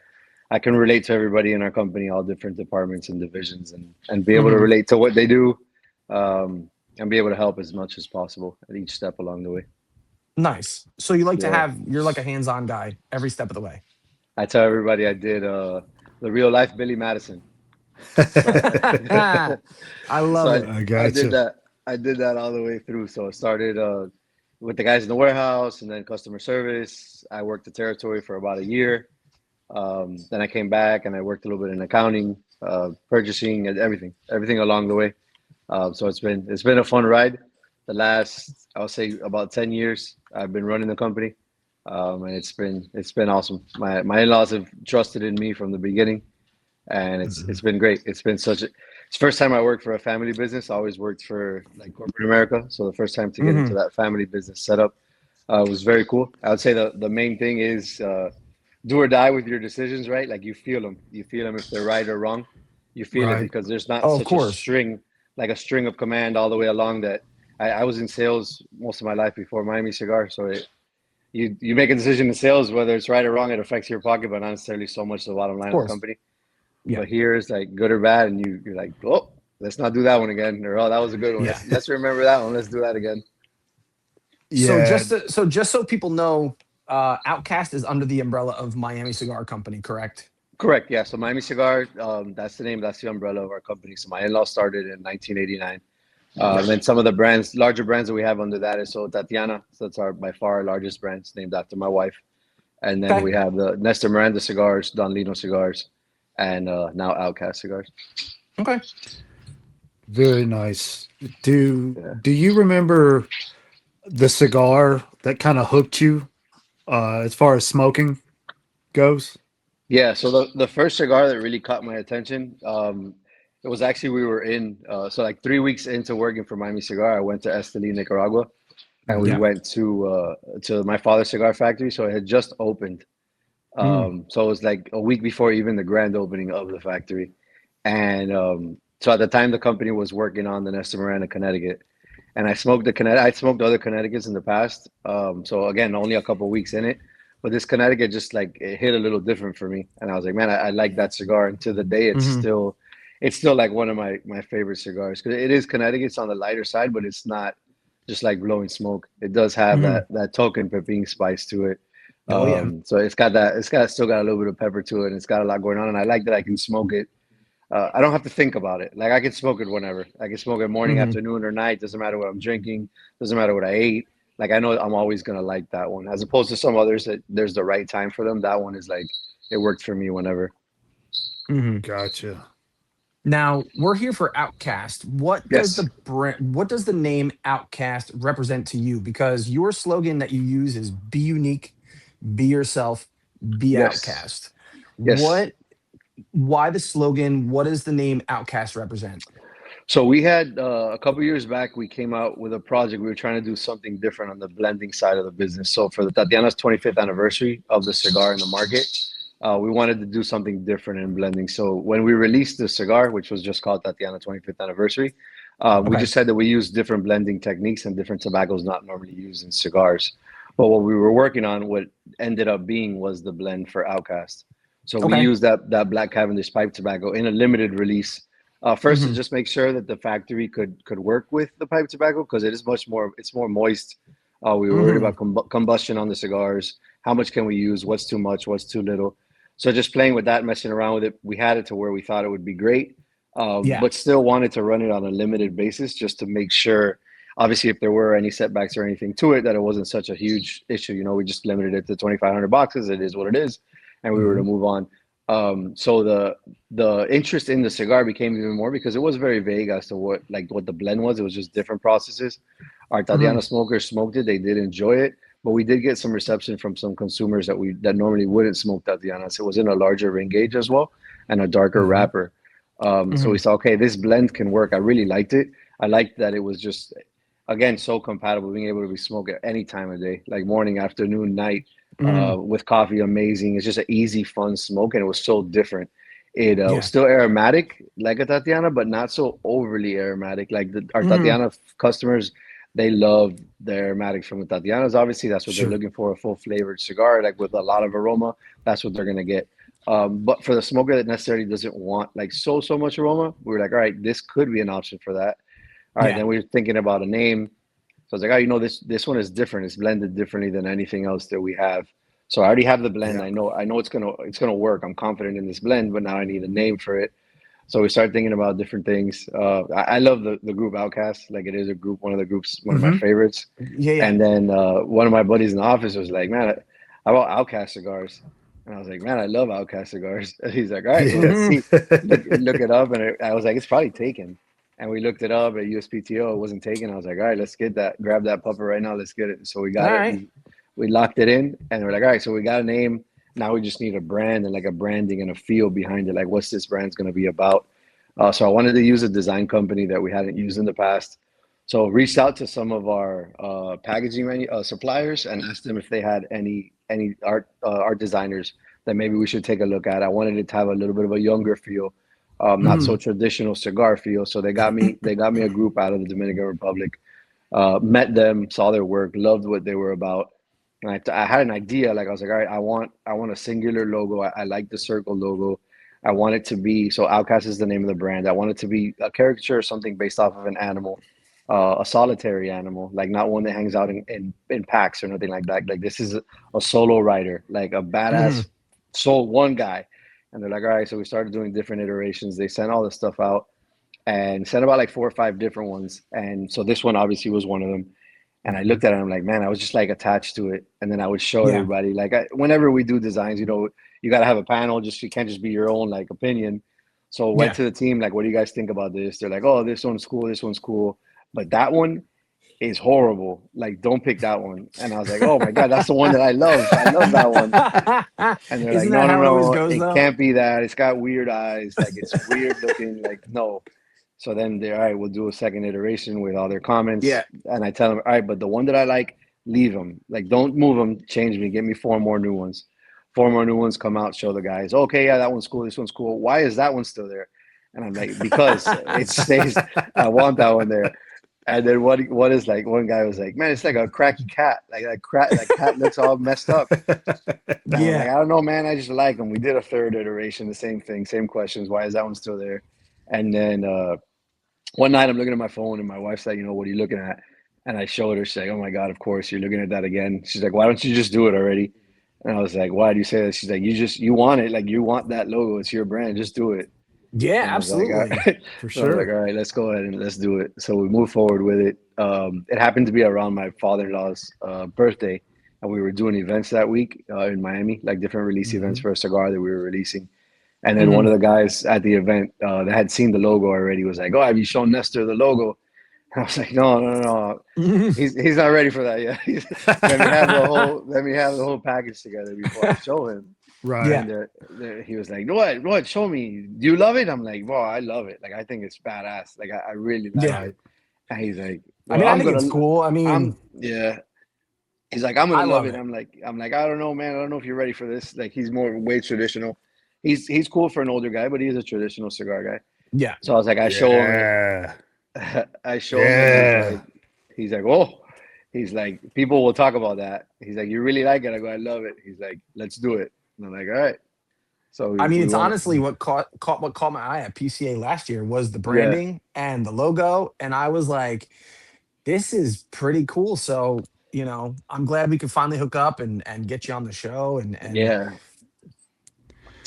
I can relate to everybody in our company, all different departments and divisions, and be able to Mhm. relate to what they do, and be able to help as much as possible at each step along the way. Nice. So you like to Yeah. have, you're like a hands-on guy every step of the way. I tell everybody I did the real life Billy Madison. So I so love it. I I did gotcha. that. I did that all the way through. So I started with the guys in the warehouse and then customer service. I worked the territory for about a year. Then I came back and I worked a little bit in accounting, purchasing, and everything along the way. So it's been a fun ride. The last, I'll say, about 10 years, I've been running the company, and it's been awesome. My in-laws have trusted in me from the beginning, and it's Mhm. been great. It's the first time I worked for a family business. I always worked for like corporate America, so the first time to get into Hmm. that family business setup was very cool. I would say the main thing is do or die with your decisions, right? Like you feel them. You feel them if they're right or wrong. You feel it Right. because there's not Oh, of such a course. string, like a string of command all the way along that I was in sales most of my life before Miami Cigar. So you make a decision in sales, whether it's right or wrong, it affects your pocket, but not necessarily so much the bottom Of line of the course. company. Yeah. But here it's like good or bad, and you're like, oh, let's not do that one again, or oh, that was a good one. Yeah. Let's remember that one. Let's do that again. So Yeah. just so people know, Outcast is under the umbrella of Miami Cigar Company, correct? Correct. Yeah. So Miami Cigar, that's the name, that's the umbrella of our company. So my in-law started in 1989. And then some of the brands, larger brands that we have under that is so Tatiana. So that's our by far our largest brand. It's named after my wife. And then Okay. we have the Nestor Miranda cigars, Don Lino cigars, and now Outcast cigars. Okay. Very nice. Do Yeah. do you remember the cigar that kind of hooked you as far as smoking goes? Yeah. So the first cigar that really caught my attention, it was actually we were in so like 3 weeks into working for Miami Cigar, I went to Esteli, Nicaragua, and we Mhm. Yeah. went to my father's cigar factory. So it had just opened. Mm. So it was like a week before even the grand opening of the factory. And so at the time, the company was working on the Nestor Miranda, Connecticut. And I smoked I smoked other Connecticut's in the past. So again, only a couple of weeks in it. But this Connecticut just like it hit a little different for me. And I was like, man, I like that cigar. And to the day, Hmm. it's still like one of my favorite cigars because it is Connecticut. It's on the lighter side, but it's not just like blowing smoke. It does have Hmm. that token pepin spice to it. Oh yeah. So it's got still got a little bit of pepper to it, and it's got a lot going on. And I like that I can smoke it. I don't have to think about it. Like I can smoke it whenever. I can smoke it morning, Hmm. afternoon, or night. Doesn't matter what I'm drinking. Doesn't matter what I ate. Like I know I'm always gonna like that one, as opposed to some others that there's the right time for them. That one is like it worked for me whenever. Hmm. Gotcha. Now we're here for Outcast. Yes. What does the name Outcast represent to you? Because your slogan that you use is "Be unique, be yourself, be Yes. Outcast." Yes. What? Why the slogan? What does the name Outcast represent? So we had a couple years back, we came out with a project. We were trying to do something different on the blending side of the business. So for the Tatiana's 25th anniversary of the cigar in the market, we wanted to do something different in blending. So when we released the cigar, which was just called Tatiana 25th anniversary, we Okay. just said that we use different blending techniques and different tobaccos not normally used in cigars. But what we were working on, what ended up being was the blend for Outcast. So we Okay. used that Black Cavendish pipe tobacco in a limited release first to Hmm. just make sure that the factory could work with the pipe tobacco because it is it's more moist. We were worried Hmm. about combustion on the cigars. How much can we use? What's too much? What's too little? So just playing with that, messing around with it, we had it to where we thought it would be great, Yeah. but still wanted to run it on a limited basis just to make sure. Obviously, if there were any setbacks or anything to it, that it wasn't such a huge issue. You know, we just limited it to 2,500 boxes. It is what it is, and we were to Mhm. move on. So the interest in the cigar became even more because it was very vague as to what the blend was. It was just different processes. Our Hmm. Tatiana smokers smoked it; they did enjoy it, but we did get some reception from some consumers that normally wouldn't smoke Tatianas. It was in a larger ring gauge as well and a darker Mhm. wrapper. So we Hmm. saw, okay, this blend can work. I really liked it. I liked that it was just again so compatible, being able to be smoked at any time of day, like morning, afternoon, night Hmm. with coffee, amazing. It's just an easy, fun smoke, and it was so different. It was Yeah. still aromatic like a Tatiana, but not so overly aromatic. Like our Mhm. Tatiana customers, they love the aromatics from the Tatianas. Obviously, that's what they're Sure. looking for, a full flavored cigar, like with a lot of aroma. That's what they're gonna get. But for the smoker that necessarily doesn't want like so much aroma, we were like, all right, this could be an option for that. All right, Yeah. then we were thinking about a name. So I was like, oh, this one is different. It's blended differently than anything else that we have. So I already have the blend. Yeah. I know it's gonna work. I'm confident in this blend, but now I need a name for it. So we started thinking about different things. I love the group Outcast. Like it is a group, one of the groups, one of my Hmm. favorites. Yeah. Yeah. And then one of my buddies in the office was like, "Man, how about Outcast cigars?" And I was like, "Man, I love Outcast cigars." And he's like, "All right, well, let's Hmm. see, look it up." And I was like, "It's probably taken." And we looked it up at USPTO. It wasn't taken. I was like, "All right, let's get that. Grab that pupper right now. Let's get it." So we All got it. right. We locked it in, and we're like, "All right, so we got a name. Now we just need a brand and like a branding and a feel behind it. Like, what's this brand's going to be about?" So I wanted to use a design company that we hadn't used in the past. So reached out to some of our packaging suppliers and asked them if they had any art designers that maybe we should take a look at. I wanted it to have a little bit of a younger feel, not so Hmm. traditional cigar feel. So they got me a group out of the Dominican Republic. Met them, saw their work, loved what they were about. And I had an idea, like I was like, all right, I want a singular logo. I like the circle logo. I want it to be so Outcast is the name of the brand. I want it to be a caricature or something based off of an animal, a solitary animal, like not one that hangs out in packs or nothing like that. Like this is a solo rider, like a badass Hmm. soul one guy. And they're like, all right, so we started doing different iterations. They sent all this stuff out and sent about like 4 or 5 different ones. And so this one obviously was one of them. And I Mhm. looked at it, and I'm like, man, I was just like attached to it. And then I would show Yeah. everybody, like, whenever we do designs, you got to have a panel. Just you can't just be your own like opinion. So went Yeah. to the team, like, what do you guys think about this? They're like, oh, this one's cool, this one's cool, but that one is horrible. Like, don't pick that one. And I was like, oh my god, that's the one that I love. I love that one. And they're like, Isn't no, that no, how it always no, goes, it though? can't be that. It's got weird eyes. Like, it's weird looking. Like, no. So then they're all right. We'll do a second iteration with all their comments, Yeah. and I tell them, all right, but the one that I like, leave them. Like, don't move them. Change me. Give me 4 more new ones. 4 more new ones come out. Show the guys. Okay, yeah, that one's cool. This one's cool. Why is that one still there? And I'm like, because it stays. I want that one there. And then what is like? One guy was like, man, it's like a cracky cat. Like that cat looks all messed up. And I was like, Yeah. I don't know, man. I just like them. We did a third iteration, the same thing, same questions. Why is that one still there? And then one night I'm looking at my phone and my wife's like, what are you looking at? And I showed her. She's like, oh my God, of course you're looking at that again. She's like, why don't you just do it already? And I was like, why do you say that? She's like, you want it. Like you want that logo. It's your brand. Just do it. Yeah. And I was like, all Absolutely. right. For So I was like, sure. all right, let's go ahead and let's do it. So we moved forward with it. It happened to be around my father-in-law's birthday. And we were doing events that week in Miami, like different release events Hmm. for a cigar that we were releasing. And then one Hmm. of the guys at the event that had seen the logo already was like, "Oh, have you shown Nestor the logo?" And I was like, "No, no, no, no. He's not ready for that yet. Let me have the whole package together before I show him." Right. Yeah. And he was like, "What? Show me. Do you love it?" I'm like, "Well, I love it. Like, I think it's badass. Like, I really like Yeah. it." Right. And he's like, I "Well, mean, I think it's cool. I mean, yeah." He's like, I'm I gonna love love it. it. I'm like, I don't know, man. I don't know if you're ready for this. Like, he's more way traditional. He's cool for an older guy, but he's a traditional cigar guy. Yeah. So I was like, I show him it. Yeah. I show him it, and Yeah. he's like, oh, he's like, people will talk about that. He's like, you really like it? I go, I love it. He's like, let's do it. And I'm like, all right. So I mean, we it's want to, honestly what caught my eye at PCA last year was the yeah, branding and the logo, and I was like, this is pretty cool. So, I'm glad we could finally hook up and get you on the show and yeah.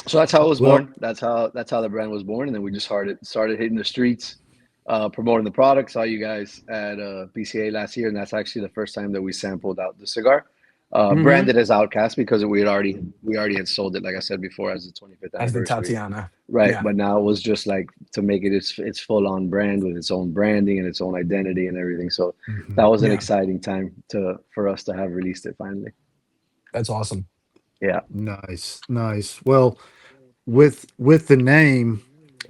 So that's how it was Well, born. That's how the brand was born, and then we just started hitting the streets, promoting the product. Saw you guys at BCA last year, and that's actually the first time that we sampled out the cigar, Mhm. branded as Outcast because we already had sold it, like I said before, as the 25th As the anniversary, Tatiana. right? Yeah, But now it was just like to make it its full on brand with its own branding and its own identity and everything. So that mhm. was an yeah, exciting time for us to have released it finally. that's awesome. Yeah. Nice. Nice. Well, with the name,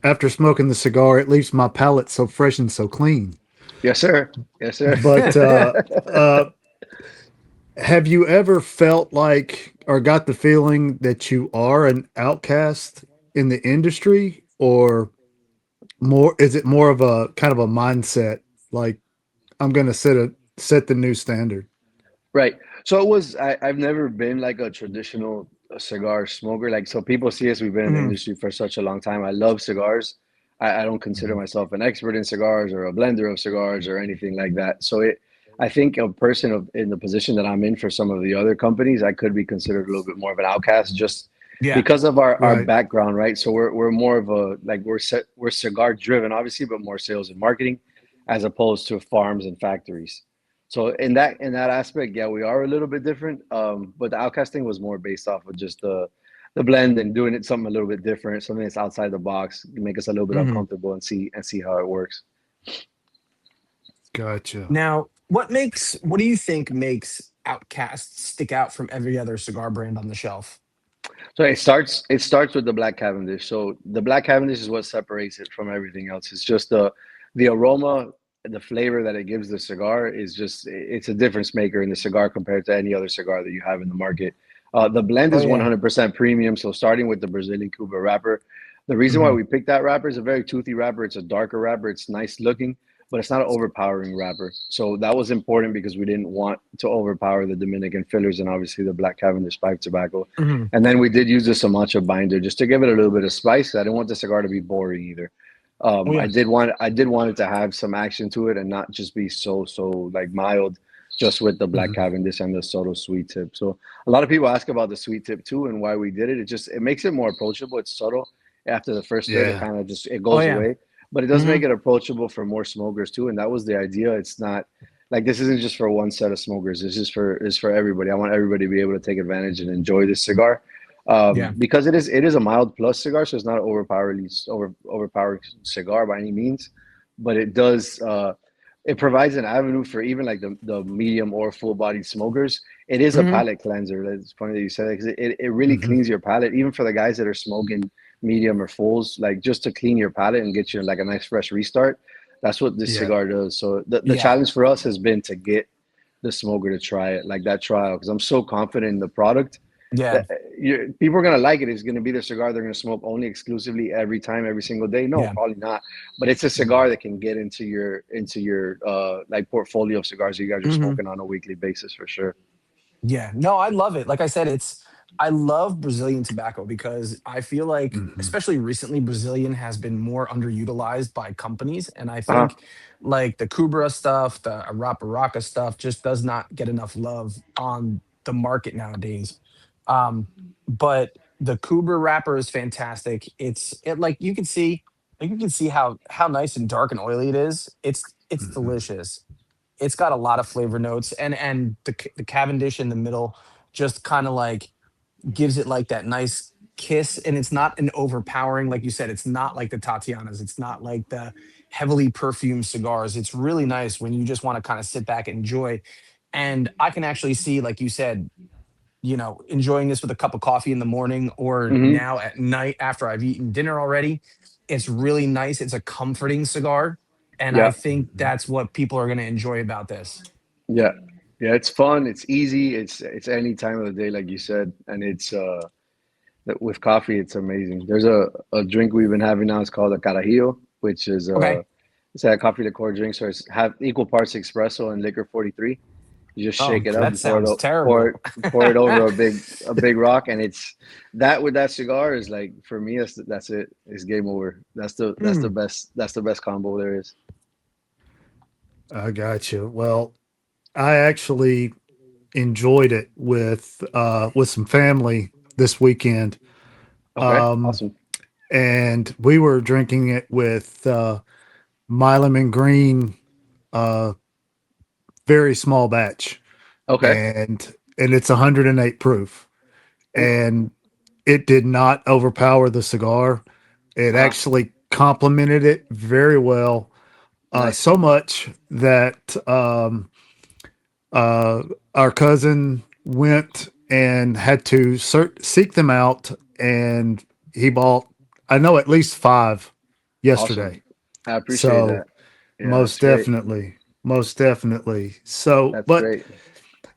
after smoking the cigar, it leaves my palate so fresh and so clean. Yes, sir. Yes, sir. But have you ever felt like or got the feeling that you are an outcast in the industry, or more? Is it more of a kind of a mindset? Like, I'm going to set the new standard. Right. So it was, I've never been like a traditional cigar smoker. Like, so people see us, we've been in the Mhm. industry for such a long time. I love cigars. I don't consider Mhm. myself an expert in cigars or a blender of cigars or anything like that. So I think a person in the position that I'm in for some of the other companies, I could be considered a little bit more of an outcast just Yeah. because of our Right. background, right? So we're more of a, like, we're cigar driven, obviously, but more sales and marketing as opposed to farms and factories. So in that aspect, yeah, we are a little bit different. But the outcasting was more based off of just the blend and doing it something a little bit different, something that's outside the box, make us a little bit Mhm. uncomfortable and see how it works. Gotcha. Now, what do you think makes Outcast stick out from every other cigar brand on the shelf? So it starts with the Black Cavendish. So the Black Cavendish is what separates it from everything else. It's just the aroma, the flavor that it gives the cigar is just, it's a difference maker in the cigar compared to any other cigar that you have in the market. The blend Oh is yeah. 100% premium. So starting with the Brazilian Cuba wrapper, the reason why Mhm. we picked that wrapper is a very toothy wrapper. It's a darker wrapper. It's nice looking, but it's not an overpowering wrapper. So that was important because we didn't want to overpower the Dominican fillers and obviously the Black Cavendish pipe tobacco. Mhm. And then we did use the Samacha binder just to give it a little bit of spice. I didn't want the cigar to be boring either. Oh yeah. I did want it to have some action to it and not just be so like mild, just with the Black Mhm. Cavendish and the subtle sweet tip. So a lot of people ask about the sweet tip too and why we did it. It makes it more approachable. It's subtle. After the first hit, it Yeah. kind of just it Oh goes yeah. away, but it does make Mhm. it approachable for more smokers too. And that was the idea. It's not like this isn't just for one set of smokers. It's for everybody. I want everybody to be able to take advantage and enjoy this cigar, Yeah. because it is a mild plus cigar, so it's not an overpowered cigar by any means, but it provides an avenue for even like the medium or full bodied smokers. It is a Mhm. palate cleanser. It's funny that you said that because it really Mhm. cleans your palate, even for the guys that are smoking medium or fulls, like just to clean your palate and get you like a nice fresh restart. That's what this Yeah. cigar does. So the Yeah. challenge for us has been to get the smoker to try it, like that trial, because I'm so confident in the product Yeah. that people are gonna like it. It's gonna be their cigar they're gonna smoke only exclusively every time, every single day. No, Yeah. probably not. But it's a cigar that can get into your like portfolio of cigars you guys are Mhm. smoking on a weekly basis for sure. Yeah, no, I love it. Like I said, I love Brazilian tobacco because I feel like, Mhm. especially recently, Brazilian has been more underutilized by companies. And I Uh-huh. think like the Kubra stuff, the Arapiraca stuff just does not get enough love on the market nowadays. Um, but the Kubra wrapper is fantastic. It like you can see how nice and dark and oily it is. It's Mhm. delicious. It's got a lot of flavor notes, and the Cavendish in the middle just kind of like gives it like that nice kiss, and it's not an overpowering, like you said, it's not like the Tatianas, it's not like the heavily perfumed cigars. It's really nice when you just want to kind of sit back and enjoy. And I can actually see, like you said, enjoying this with a cup of coffee in the morning or Hmm. now at night after I've eaten dinner already. It's really nice. It's a comforting cigar. And I Yeah, think Mhm. that's what people are going to enjoy about this. yeah, yeah. It's fun. It's easy. It's any time of the day, like you said, and it's with coffee, it's amazing. There's a drink we've been having now. It's called a carajillo, which is Okay. it's a coffee liqueur drink. So it's have equal parts espresso and liquor 43. You just shake Oh, it up Okay. that and pour it sounds pour terrible. it pour it over a big rock, and it's that with that cigar is like for me that's it. It's game over. Mm, That's the best combo there is. I got you. Well, I actually enjoyed it with some family this weekend. Okay, Um, awesome. and we were drinking it with Milam and Green, uh, very small batch, Okay. and it's 108 proof, Oof. and it did not overpower the cigar. It Uh-huh. actually complemented it very well, Nice. so much that uh, our cousin went and had to seek them out, and he bought, I know, at least five Awesome. yesterday. I appreciate So that. Yeah, that's great. most definitely. So, That's but great.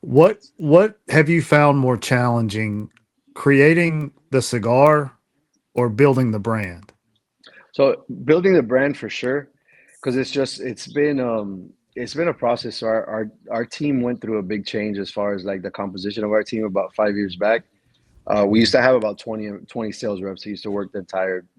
what have you found more challenging, creating the cigar or building the brand? So building the brand for sure, because it's been a process. So our team went through a big change as far as like the composition of our team about 5 years back. We used to have about 20 sales reps that used to work the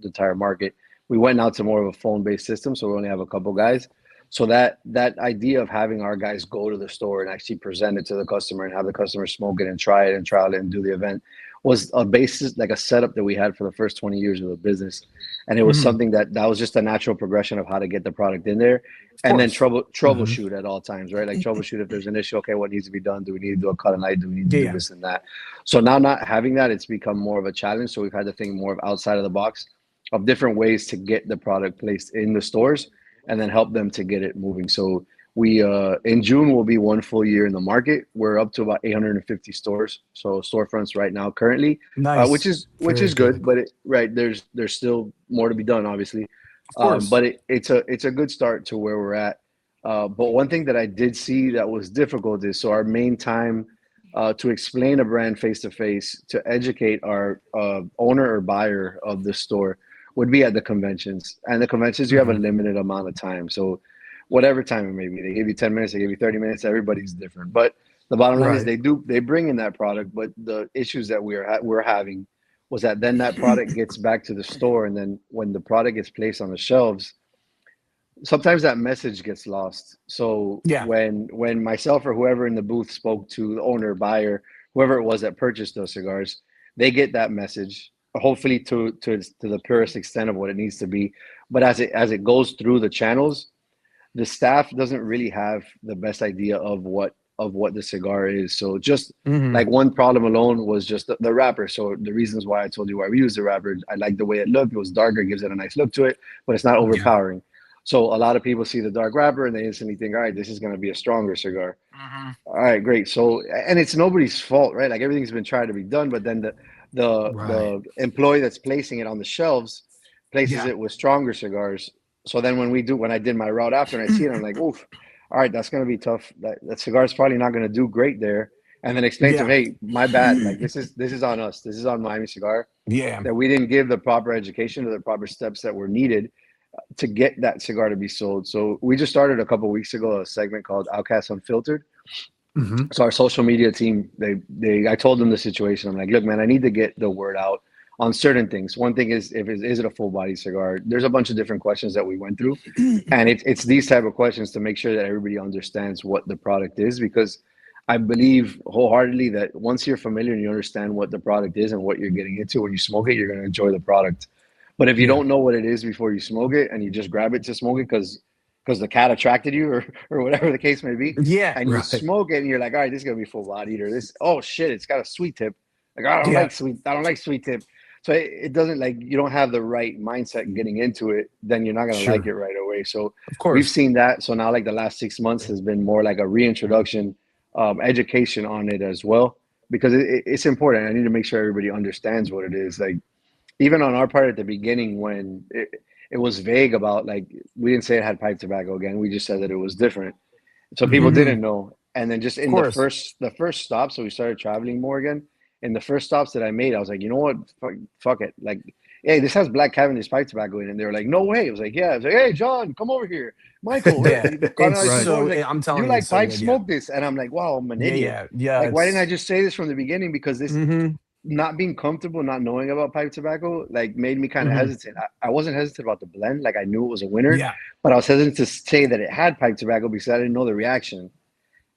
entire market. We went now to more of a phone-based system, so we only have a couple guys. So that idea of having our guys go to the store and actually present it to the customer and have the customer smoke it and try it and trial it and do the event was a basis, like a setup that we had for the first 20 years of the business. And it was Mhm. something that was just a natural progression of how to get the product in there, Of and then course. Mhm. troubleshoot at all times, right? Like troubleshoot if there's an issue. Okay, what needs to be done? Do we need to do a cut a night? Do we need to do Yeah. this and that? So now not having that, it's become more of a challenge. So we've had to think more of outside of the box of different ways to get the product placed in the stores and then help them to get it moving. So we in June will be 1 full year in the market. We're up to about 850 stores, so storefronts right now currently, which Nice. Very is good, good. but right there's still more to be done, obviously. Of course. But it's a good start to where we're at. But one thing that I did see that was difficult is so our main time to explain a brand face to face, to educate our owner or buyer of the store would be at the conventions. And the conventions, you have a Mhm. limited amount of time. So whatever time it may be, they give you 10 minutes, they give you 30 minutes, everybody's different. But the bottom line is Right. they bring in that product, but the issues that we're having was that then that product gets back to the store, and then when the product gets placed on the shelves, sometimes that message gets lost. So Yeah. when myself or whoever in the booth spoke to the owner, buyer, whoever it was that purchased those cigars, they get that message, hopefully to the purest extent of what it needs to be. But as it goes through the channels, the staff doesn't really have the best idea of what the cigar is. So just Hmm. like one problem alone was just the wrapper. So the reasons why I told you why we use the wrapper, I like the way it looked. It was darker, gives it a nice look to it, but it's not Yeah. overpowering. So a lot of people see the dark wrapper and they instantly think, all right, this is going to be a stronger cigar. Hmm. All right, great. So, and it's nobody's fault, right? Like everything's been tried to be done, but then Right. the employee that's placing it on the shelves places Yeah. it with stronger cigars. So then when I did my route after and I see it, I'm like, oof, all right, that's gonna be tough. That cigar's probably not gonna do great there. And then explain to them, Yeah. hey, my bad. Like this is on us. This is on Miami Cigar Yeah. that we didn't give the proper education or the proper steps that were needed to get that cigar to be sold. So we just started a couple weeks ago a segment called Outcast Unfiltered. Mhm. So our social media team, I told them the situation. I'm like, look, man, I need to get the word out on certain things. One thing is, is it a full body cigar? There's a bunch of different questions that we went through, and it's these type of questions to make sure that everybody understands what the product is, because I believe wholeheartedly that once you're familiar and you understand what the product is and what you're getting into, when you smoke it, you're going to enjoy the product. But if you Yeah. don't know what it is before you smoke it and you just grab it to smoke it because the cat attracted you, or whatever the case may be, Yeah. and you Right. smoke it and you're like, all right, this is gonna be full bodied, or this, oh shit, it's got a sweet tip. Like Yeah. I don't like sweet tip. So it doesn't, like, you don't have the right mindset getting into it, then you're not gonna like Sure. it right away. So Of we've course. seen that. So now like the last 6 months has been more like a reintroduction, education on it as well, because it's important. I need to make sure everybody understands what it is. Like even on our part at the beginning, when it was vague about, like, we didn't say it had pipe tobacco. Again, we just said that it was different, so people Mhm. Hmm. didn't know. And then just Of in course. the first stop, so we started traveling more again. In the first stops that I made, I was like, you know what, fuck it, like, hey, this has Black Cavendish pipe tobacco in it. And they were like, no way. I was like, yeah. I was like, hey, John, come over here. Michael, Yeah. Carter It's Ice Right. Cigars, so. like, I'm you telling you, it's like so pipe, good. Yeah. smoke this. And I'm like, wow, I'm an Yeah. idiot. Yeah. Yeah. Like, why didn't I It's. just say this from the beginning? Because this, Hmm. not being comfortable, not knowing about pipe tobacco, like, made me kind of Hmm. hesitant. I wasn't hesitant about the blend. Like, I knew it was a winner, Yeah. but I was hesitant to say that it had pipe tobacco because I didn't know the reaction.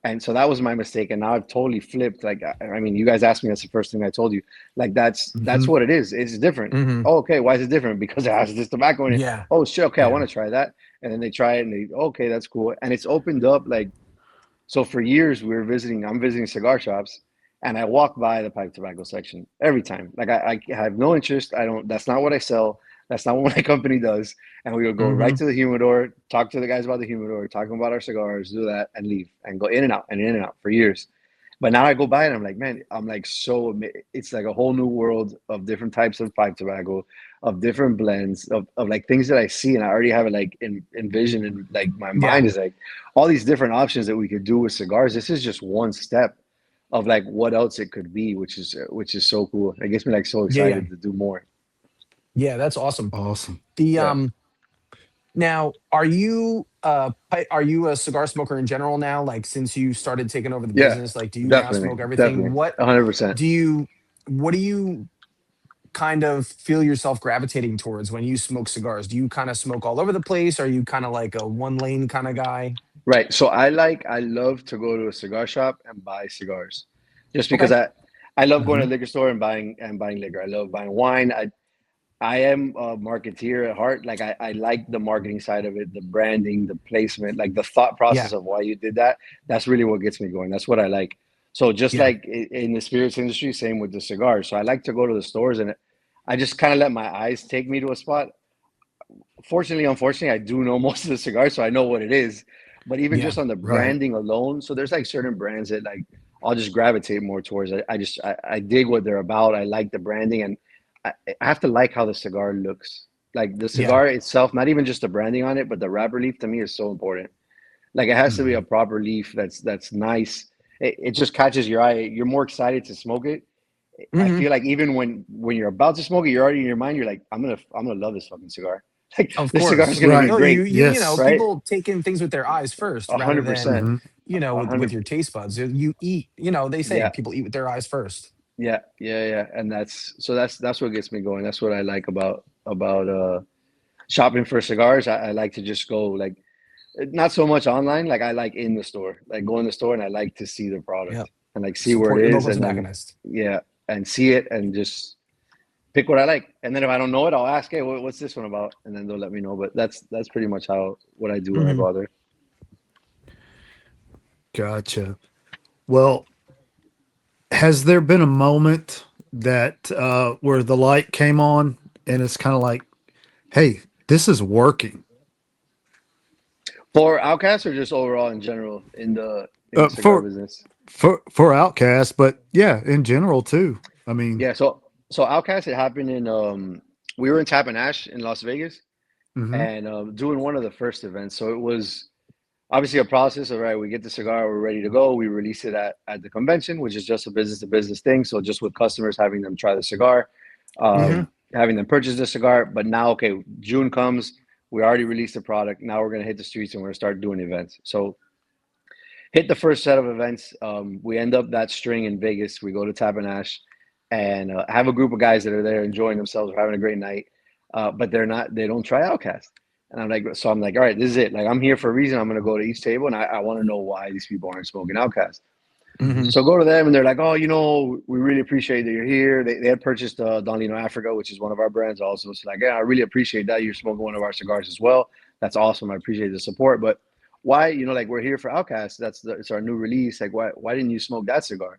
And so that was my mistake. And now I've totally flipped. Like, I mean, you guys asked me, that's the first thing I told you. Like, that's Mhm. what it is. It's different. Hmm. Oh, okay. Why is it different? Because it has this tobacco in it. Yeah. Oh shit. Okay. I Yeah. want to try that. And then they try it and they, okay, that's cool. And it's opened up, like, so for years I'm visiting cigar shops, and I walk by the pipe tobacco section every time. Like, I have no interest. I don't, that's not what I sell. That's not what my company does. And we would go right Hmm. to the humidor, talk to the guys about the humidor, talking about our cigars, do that and leave and go in and out and in and out for years. But now I go by and I'm like, man, I'm like, it's like a whole new world of different types of pipe tobacco, of different blends, of like things that I see, and I already have it like envisioned, and like my Yeah. mind is like all these different options that we could do with cigars. This is just one step of like what else it could be, which is so cool. It gets me like so Yeah. Yeah. excited to do more. Yeah, that's awesome. Awesome. The Yeah, Now, are you a cigar smoker in general now? Like since you started taking over the yeah, business, like do you now definitely, smoke everything? definitely, 100%. Do you what do you kind of feel yourself gravitating towards when you smoke cigars? Do you kind of smoke all over the place? Are you kind of like a one lane kind of guy? Right. So I love to go to a cigar shop and buy cigars, just because Okay. I love going to Hmm. the liquor store and buying liquor. I love buying wine. I am a marketeer at heart. Like I like the marketing side of it, the branding, the placement, like the thought process Yeah. of why you did that. That's really what gets me going. That's what I like. So just Yeah. like in the spirits industry, same with the cigars. So I like to go to the stores and I just kind of let my eyes take me to a spot. Fortunately, unfortunately, I do know most of the cigars, so I know what it is. But even Yeah. just on the Right. branding alone, so there's like certain brands that like I'll just gravitate more towards. I dig what they're about. I like the branding, and I have to like how the cigar looks. Like the Yeah. cigar itself, not even just the branding on it, but the wrapper leaf to me is so important. Like it has to be a Hmm. proper leaf that's nice. It just catches your eye. You're more excited to smoke it. I Hmm. feel like even when you're about to smoke it, you're already in your mind. You're like, I'm gonna love this fucking cigar. Like Of this cigar is course. gonna be Right. No, great, you know, Yes. right? people take in things with their eyes first A rather hundred than, percent, Hmm. a with hundred. your taste buds. You eat, they say Yeah, people eat with their eyes first. yeah. And that's what gets me going. That's what I like about shopping for cigars. I like to just go like not so much online. Like I like in the store, like go in the store and I like to see the Yeah. product and like see where Support it your is local and then tobacconist. yeah, and see it and just pick what I like. And then if I don't know it, I'll ask, hey, what's this one about? And then they'll let me know. But that's pretty much how what I do when I Hmm. go out there. Gotcha. Well, has there been a moment that where the light came on and it's kind of like, hey, this is working? For Outcast or just overall in general in the cigar For business? Outcast, but yeah, in general too. I mean, Yeah, so Outcast it happened in we were in Tap and Ash in Las Vegas hmm. and doing one of the first events. So it was obviously a process of right, we get the cigar, we're ready to go. We release it at the convention, which is just a business to business thing. So just with customers having them try the cigar, Hmm. having them purchase the cigar. But now, okay, June comes, we already released the product. Now we're gonna hit the streets and we're gonna start doing events. So hit the first set of events. We end up that string in Vegas. We go to Tabernash and have a group of guys that are there enjoying themselves, we're having a great night. But they don't try Outcast. And I'm like, all right, this is it. Like, I'm here for a reason. I'm going to go to each table and I want to know why these people aren't smoking Outcast. Hmm. So go to them and they're like, oh, we really appreciate that you're here. They had purchased Don Lino Africa, which is one of our brands also. It's like, yeah, I really appreciate that. You're smoking one of our cigars as well. That's awesome. I appreciate the support. But why, like we're here for Outcast. It's our new release. Like, why didn't you smoke that cigar?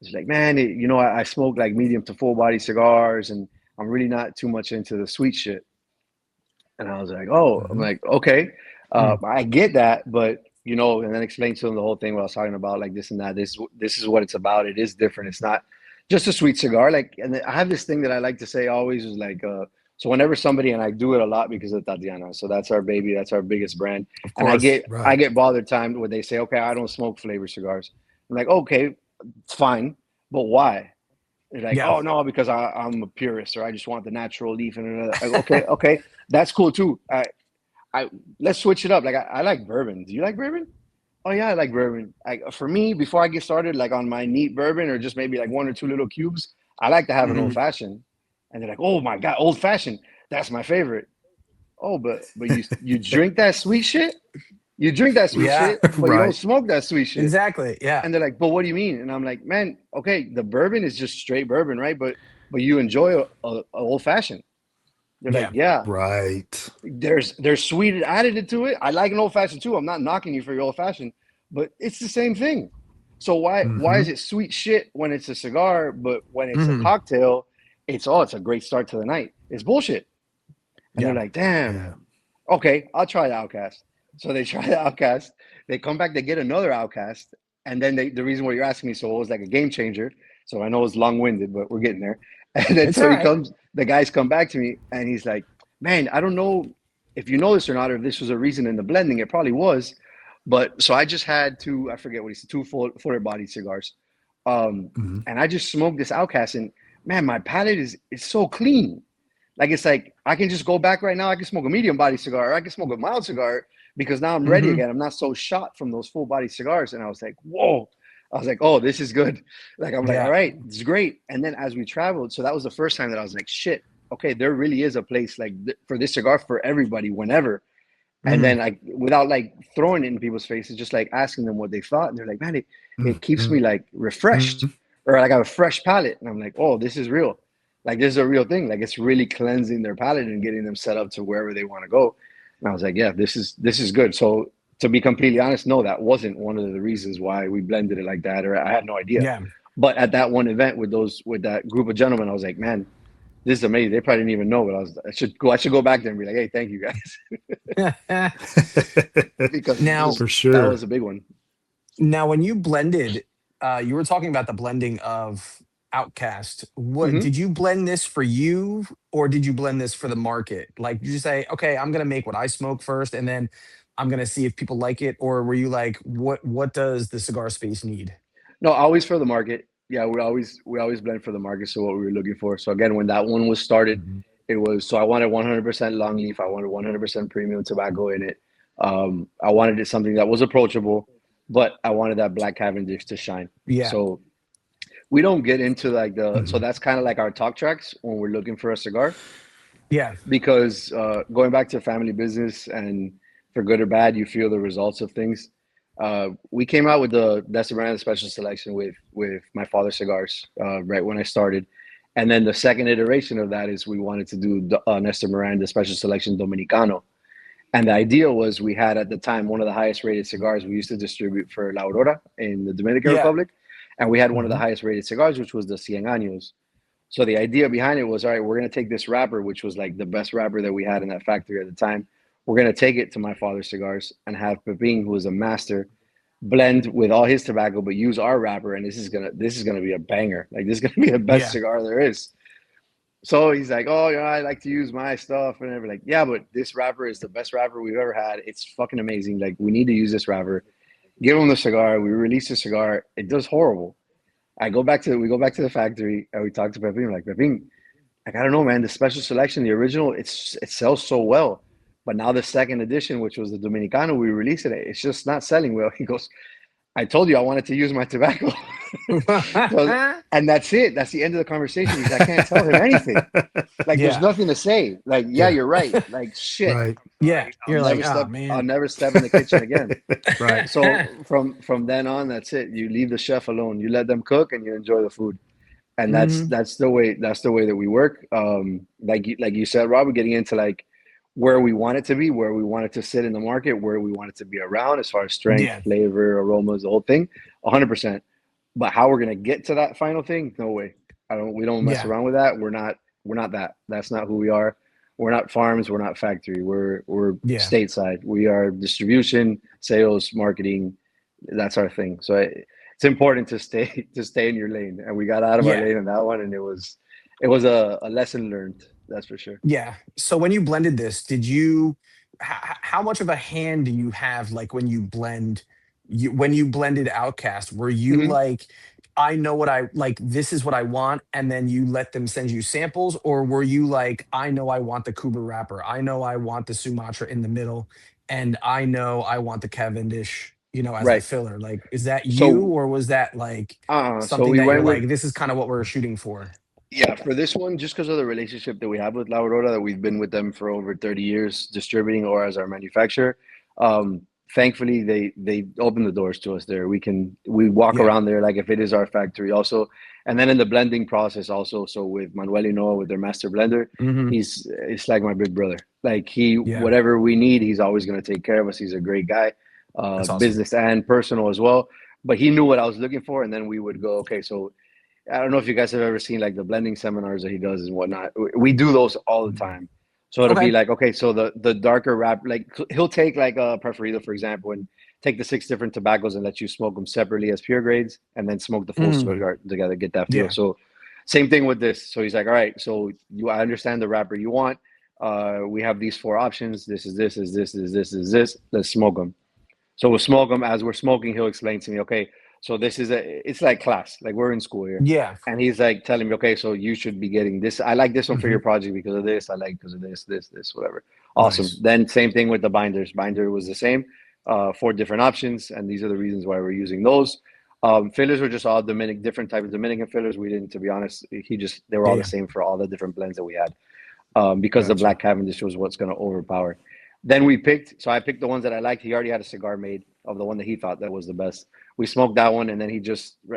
It's like, man, I smoke like medium to full body cigars and I'm really not too much into the sweet shit. And I was like, oh, I'm Hmm. like, okay, Hmm. I get that, but and then explain to them the whole thing what I was talking about, like this and that. This is what it's about. It is different. It's not just a sweet cigar. Like, and I have this thing that I like to say always is like, so whenever somebody and I do it a lot because of Tatiana, so that's our baby, that's our biggest brand, Of and course. I Right. get bothered times when they say, okay, I don't smoke flavor cigars. I'm like, okay, it's fine, but why? They're like, Yeah. oh no, because I'm a purist or I just want the natural leaf and okay, that's cool too. I let's switch it up. Like I like bourbon. Do you like bourbon? Oh yeah, I like bourbon. For me, before I get started, like on my neat bourbon or just maybe like one or two little cubes, I like to have an Hmm. old fashioned. And they're like, oh my god, old fashioned. That's my favorite. Oh, but you drink that sweet shit. You drink that sweet Yeah. shit, but you don't Right. smoke that sweet shit. Exactly. Yeah. And they're like, but what do you mean? And I'm like, man, okay, the bourbon is just straight bourbon, right? But you enjoy a old fashioned. They're like, Yeah. yeah, Right. there's sweet added to it. I like an old fashioned too. I'm not knocking you for your old fashioned, but it's the same thing. So why Hmm. is it sweet shit when it's a cigar, but when it's a Hmm. cocktail, it's a great start to the night. It's bullshit. And they're Yeah. like, damn, Yeah. okay, I'll try the Outcast. So they try the Outcast. They come back, they get another Outcast, and then the reason why you're asking me, so it was like a game changer. So I know it's long winded, but we're getting there. And then It's all so right. the guys come back to me, and he's like, "Man, I don't know if you know this or not, or if this was a reason in the blending. It probably was, but so I just had two, I forget what he said, two fuller bodied cigars, Hmm. and I just smoked this Outcast, and man, my palate is so clean. Like, it's like, I can just go back right now. I can smoke a medium body cigar, or I can smoke a mild cigar because now I'm ready again. I'm not so shot from those full body cigars. And I was like, whoa. I was like, oh, this is good. Like, I'm like, all Yeah. right, it's great. And then as we traveled, so that was the first time that I was like, shit, okay, there really is a place like for this cigar for everybody whenever. And then I, without like throwing it in people's faces, just like asking them what they thought. And they're like, man, it keeps me like refreshed, or like I have a fresh palate. And I'm like, oh, this is real. Like, this is a real thing. Like, it's really cleansing their palate and getting them set up to wherever they want to go. And I was like, yeah, this is good. So to be completely honest, no, that wasn't one of the reasons why we blended it like that, or I had no idea. Yeah. But at that one event with that group of gentlemen, I was like, man, this is amazing. They probably didn't even know, but I should go back there and be like, hey, thank you guys. Because Now, For that sure. was a big one. now, when you blended, you were talking about the blending of Outcast. What Mhm. did you blend this for you, or did you blend this for the market? Like, did you say, okay, I'm gonna make what I smoke first, and then I'm gonna see if people like it, or were you like, what does the cigar space need? No, always for the market. Yeah, we always blend for the market. So what we were looking for. So again, when that one was started, Mhm. it was, so I wanted 100% long leaf. I wanted 100% premium tobacco in it. I wanted it something that was approachable, but I wanted that Black Cavendish to shine. Yeah, So we don't get into like so Mhm. that's kind of like our talk tracks when we're looking for a cigar, yeah, because going back to family business, and for good or bad, you feel the results of things. We came out with the Desperado special selection with my father cigars right when I started, and then the second iteration of that is we wanted to do the Nestor Miranda special selection Dominicano, and the idea was we had at the time one of the highest rated cigars we used to distribute for La Aurora in the Dominican yeah. Republic, and we had one of the Mhm. highest rated cigars, which was the Cien Años. So the idea behind it was, all right, we're going to take this wrapper, which was like the best wrapper that we had in that factory at the time. We're going to take it to my father's cigars and have Pepin, who is a master, blend with all his tobacco, but use our wrapper. And this is gonna be a banger. Like, this is gonna be the best Yeah, cigar there is. So he's like, oh, I like to use my stuff, and everything. Like, yeah, but this wrapper is the best wrapper we've ever had. It's fucking amazing. Like, we need to use this wrapper. Give him the cigar. We release the cigar. It does horrible. We go back to the factory and we talk to Pepin. Like, Pepin, like, I don't know, man. The special selection, the original, it sells so well. But now the second edition, which was the Dominicano, we released it. It's just not selling well. He goes, I told you I wanted to use my tobacco. So, and that's it. That's the end of the conversation. Because I can't tell him anything. Like, there's yeah, nothing to say. Like, yeah, Yeah. you're right. Like, shit. Right. yeah. You're like, oh I'll man. never step in the kitchen again. Right. So from then on, that's it. You leave the chef alone. You let them cook and you enjoy the food. And that's Mhm. that's the way that we work. Like you said, Robert, getting into like where we want it to be, where we want it to sit in the market, where we want it to be around as far as strength, Yeah, flavor, aromas, the whole thing, 100%. But how we're gonna get to that final thing? No way. We don't mess yeah, around with that. We're not that. That's not who we are. We're not farms. We're not factory. We're yeah, stateside. We are distribution, sales, marketing. That's our thing. So it's important to stay in your lane. And we got out of our yeah. lane in that one, and it was a lesson learned. That's for sure. Yeah. So when you blended this, did you how much of a hand do you have like when you blend when you blended Outcast, were you Hmm. like I know what I like this is what I want and then you let them send you samples, or were you like I know I want the Cuba wrapper. I know I want the Sumatra in the middle, and I know I want the Cavendish, as the Right. filler. Like, is that you, So or was that like so something we that you're went with, like this is kind of what we're shooting for? yeah, for this one, just because of the relationship that we have with La Aurora, that we've been with them for over 30 years, distributing or as our manufacturer. Thankfully, they open the doors to us there. We walk Yeah. around there like if it is our factory also. And then in the blending process also, so with Manuel and Noah, with their master blender, Hmm. it's like my big brother. Like, Yeah. whatever we need, he's always going to take care of us. He's a great guy, That's awesome. business and personal as well. But he knew what I was looking for, and then we would go, okay, so I don't know if you guys have ever seen like the blending seminars that he does and whatnot. We do those all the time. So it'll be Okay. like, okay, so the darker wrap, like he'll take like a Preferido, for example, and take the 6 different tobaccos and let you smoke them separately as pure grades, and then smoke the full Mm. cigar together, get that feel. Yeah. So same thing with this. So he's like, all right, so I understand the wrapper you want. We have these 4 options. This is this is this is this is this. Let's smoke them. So we'll smoke them. As we're smoking, he'll explain to me, okay, So it's like class, like we're in school here. Yeah. And he's like telling me, okay, so you should be getting this. I like this one for Hmm. your project because of this. I like because of this, whatever. Awesome. Nice. Then same thing with the binders. Binder was the same, 4 different options, and these are the reasons why we're using those. Fillers were just all different type of Dominican fillers. We didn't, to be honest, they were Yeah. all the Yeah. same for all the different blends that we had, because the Gotcha. Black Cavendish was what's going to overpower. Then so I picked the ones that I liked. He already had a cigar made of the one that he thought that was the best. We smoked that one, and then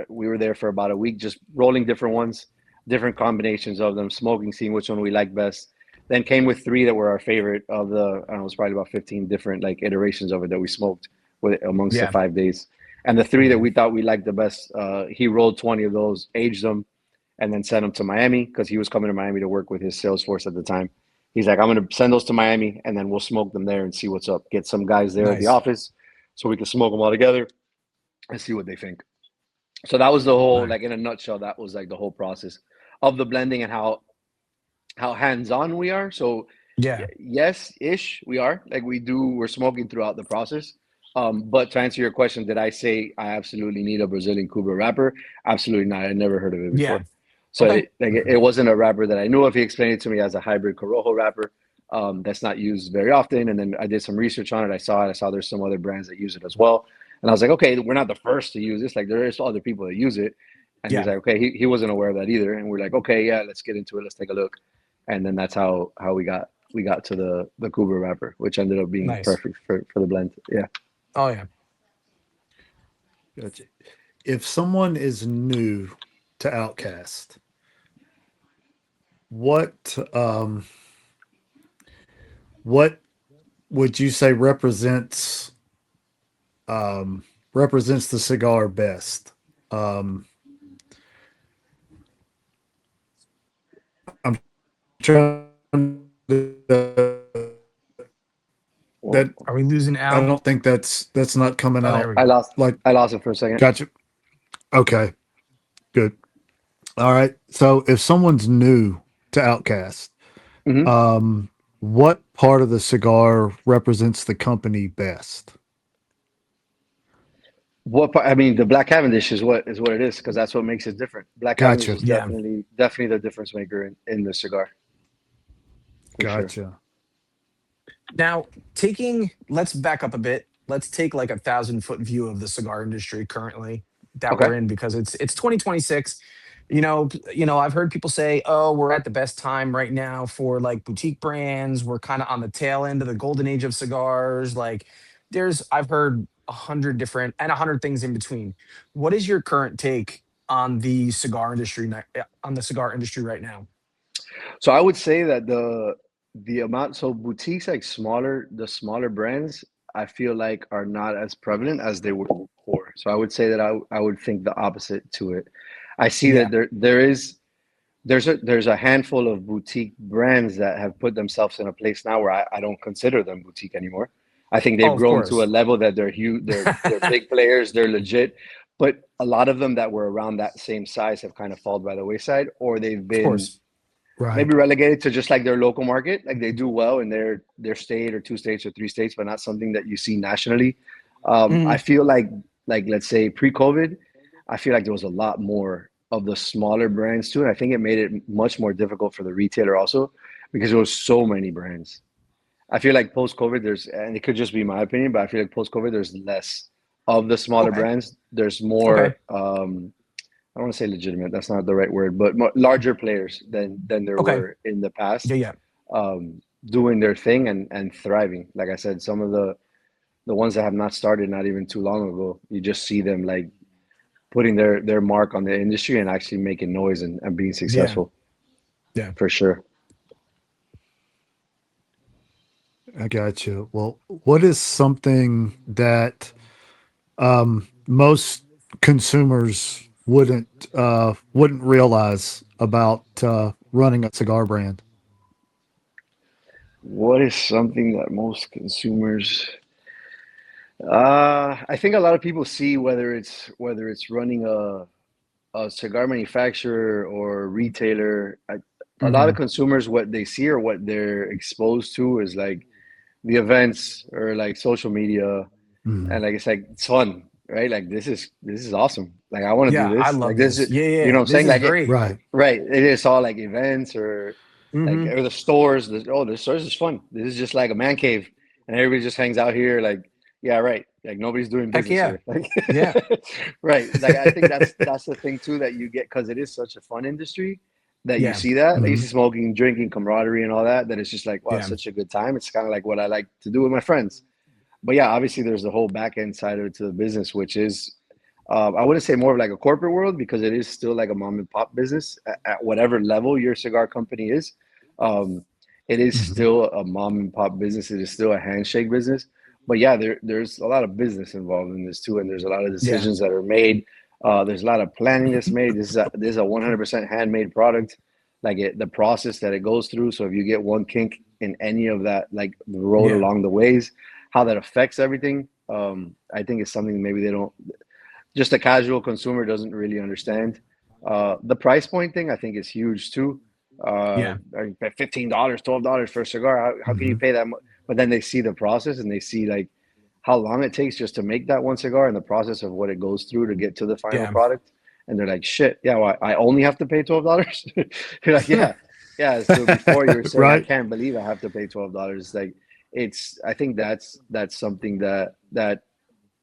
we were there for about a week, just rolling different ones, different combinations of them, smoking, seeing which one we liked best. Then came with 3 that were our favorite of I don't know, it was probably about 15 different like iterations of it that we smoked with amongst the Yeah. 5 days. And the 3 that Yeah. we thought we liked the best, he rolled 20 of those, aged them, and then sent them to Miami because he was coming to Miami to work with his sales force at the time. He's like, I'm going to send those to Miami, and then we'll smoke them there and see what's up. Get some guys there at the Nice. office so we can smoke them all together and see what they think. So that was the whole, Nice. like in a nutshell, that was like the whole process of the blending and how hands-on we are. So Yeah. yes, ish, we are. Like we're smoking throughout the process. But to answer your question, did I say I absolutely need a Brazilian Cuba wrapper? Absolutely not. I never heard of it Yeah. before. So Okay. it wasn't a wrapper that I knew of. He explained it to me as a hybrid Corojo wrapper, that's not used very often. And then I did some research on it. I saw there's some other brands that use it as well. And I was like, okay, we're not the first to use this. Like there is other people that use it. And he's Yeah. like, okay, he wasn't aware of that either. And we're like, okay, yeah, let's get into it. Let's take a look. And then that's how we got to the Cuba wrapper, which ended up being Nice. perfect for the blend. Yeah. Oh yeah. Gotcha. If someone is new to Outcast, what what would you say represents the cigar best? I'm trying to Well, that Are we losing I Al? don't think that's not coming Oh, there out we I go. lost like I lost it for a second. gotcha. Okay, good. All right. So if someone's new to Outcast, Hmm. what part of the cigar represents the company best? I mean, the Black Cavendish is what it is because that's what makes it different. Black Cavendish Gotcha. is Yeah. definitely the difference maker in the cigar for sure. Gotcha. Now, let's back up a bit. Let's take like 1,000 foot view of the cigar industry currently that Okay. we're in because it's 2026. I've heard people say, "Oh, we're at the best time right now for like boutique brands. We're kind of on the tail end of the golden age of cigars." Like, I've heard 100 things in between. What is your current take on the cigar industry right now? So I would say that the amount so boutiques like the smaller brands I feel like are not as prevalent as they were before. So I would say that I would think the opposite to it. I see that Yeah. there's a handful of boutique brands that have put themselves in a place now where I don't consider them boutique anymore. I think Oh, they've of grown to a course. level that they're huge, they're big players, they're legit. But a lot of them that were around that same size have kind of fallen by the wayside, or they've Of been course. Right. maybe relegated to just like their local market. Like they do well in their state or 2 states or 3 states, but not something that you see nationally. I Mhm. feel like let's say pre-COVID, I feel like there was a lot more of the smaller brands too, and I think it made it much more difficult for the retailer also because there was so many brands. I feel like post-COVID, and it could just be my opinion, but I feel like post-COVID, there's less of the smaller Okay. brands. There's Okay. more. I don't want to say legitimate. That's not the right word, but larger players than there Okay. were in the past, Yeah. Yeah. doing their thing and thriving. Like I said, some of the ones that have not started not even too long ago, you just see them like putting their mark on the industry and actually making noise and being Yeah. successful Yeah. for sure. I got you. Well, what is something that most consumers wouldn't realize about running a cigar brand? What is something that most consumers I think a lot of people see whether it's running a cigar manufacturer or retailer. A lot of Hmm. consumers, what they see or what they're exposed to is like the events or like social media, Mhm. and like it's fun. right? Like this is awesome. Like I want to do Yeah, I this. Like love this this. is, Yeah, you know yeah. what I'm This saying? is Like it, great. Right. right. It is all like events or like Hmm. or the stores. The stores is fun. This is just like a man cave, and everybody just hangs out here. Like yeah, right. Like nobody's doing Heck business yeah. here. Like Yeah. right. Like I think that's the thing too that you get because it is such a fun industry that you Yeah. see that like you Hmm. see smoking, drinking, camaraderie, and all that. That it's just like wow, Yeah. such a good time. It's kind of like what I like to do with my friends. But yeah, obviously there's the whole back end side of it to the business, which is I wouldn't say more of like a corporate world because it is still like a mom and pop business at whatever level your cigar company is. Um, it is Hmm. still a mom and pop business. It is still a handshake business. But yeah, there's a lot of business involved in this too, and there's a lot of Yeah. decisions that are made. There's a lot of planning that's made. This is a 100% handmade product. Like the process that it goes through. So if you get one kink in any of that, like the road Yeah. along the ways, how that affects everything, I think it's something maybe they don't just a casual consumer doesn't really understand. The price point thing I think is huge too. Yeah. $15, $12 for a cigar. How can you Hmm. pay that much? But then they see the process and they see like how long it takes just to make that one cigar and the process of what it goes through to get to the final Yeah. product. And they're like, shit, yeah, well, I only have to pay $12. You're like, yeah, yeah. So before you were saying, I Right. can't believe I have to pay $12. Like I think that's something that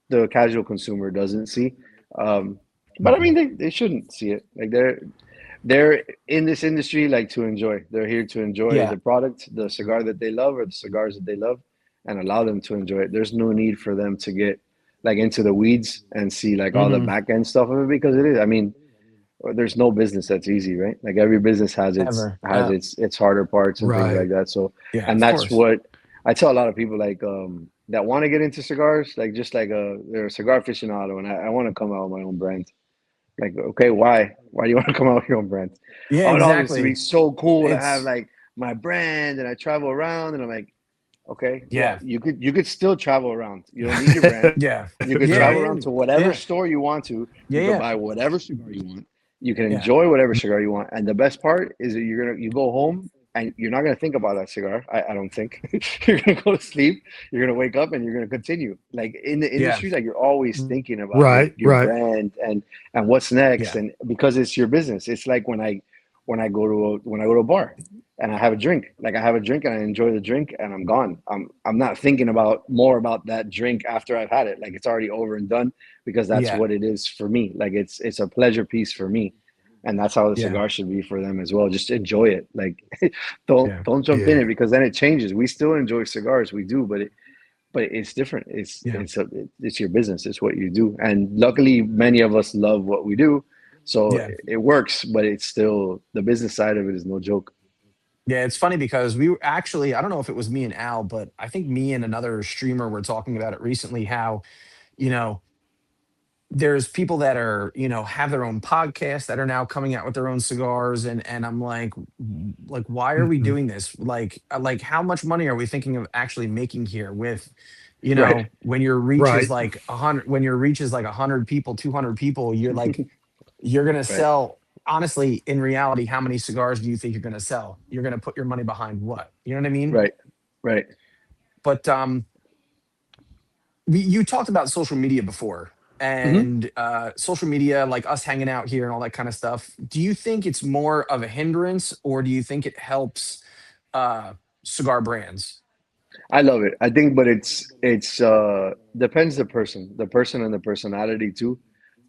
the casual consumer doesn't see. Um, but I Hmm. mean, they shouldn't see it. Like they're in this industry like to enjoy. They're here to enjoy Yeah. the product, the cigar that they love, or the cigars that they love, and allow them to enjoy it. There's no need for them to get like into the weeds and see like all the Hmm. back end stuff of it because it is. I mean, there's no business that's easy, right? Like every business has its Ever. has its harder parts and things Right. like that. So, Yeah. and Of that's course. what I tell a lot of people like that want to get into cigars, like just like they're a cigar aficionado, and I want to come out with my own brand. Like, okay, why? Why do you want to come out with your own brand? Yeah. Oh no, this would be Exactly. so cool to have It's like my brand, and I travel around, and I'm like, okay, yeah, yeah. you could still travel around. You don't need your brand. Yeah. You could Yeah. travel Yeah. around to whatever Yeah. store you want to. Yeah. You could Yeah. buy whatever cigar you want. You can Yeah. enjoy whatever cigar you want. And the best part is that you go home and you're not gonna think about that cigar. I don't think you're gonna go to sleep. You're gonna wake up and you're gonna continue. Like in the Yeah. industry, like you're always thinking about Right. your Right. brand and what's next. Yeah. And because it's your business, it's like when I go to a bar and I have a drink. Like I have a drink and I enjoy the drink and I'm gone. I'm not thinking about more about that drink after I've had it. Like it's already over and done because that's Yeah. what it is for me. Like it's a pleasure piece for me. And that's how the Yeah. cigar should be for them as well. Just enjoy it. Like Yeah. don't jump in Yeah. it because then it changes. We still enjoy cigars, we do, but it's different. Yeah. It's your business. It's what you do. And luckily many of us love what we do. So Yeah. it works, but it's still the business side of it is no joke. Yeah, it's funny because we were actually, I don't know if it was me and Al, but I think me and another streamer were talking about it recently how, you know, there's people that are, have their own podcasts that are now coming out with their own cigars and I'm like why are we Hmm. doing this? Like how much money are we thinking of actually making here with, Right. when your reach is Right. like 100, when your reach is like 100 people, 200 people, you're going to Right. sell. Honestly, in reality, how many cigars do you think you're going to sell? You're going to put your money behind what? You know what I mean? Right. Right. But you talked about social media before, Hmm. and social media, like us hanging out here and all that kind of stuff. Do you think it's more of a hindrance, or do you think it helps uh, cigar brands? I love it. I think, but it's depends the person and the personality too.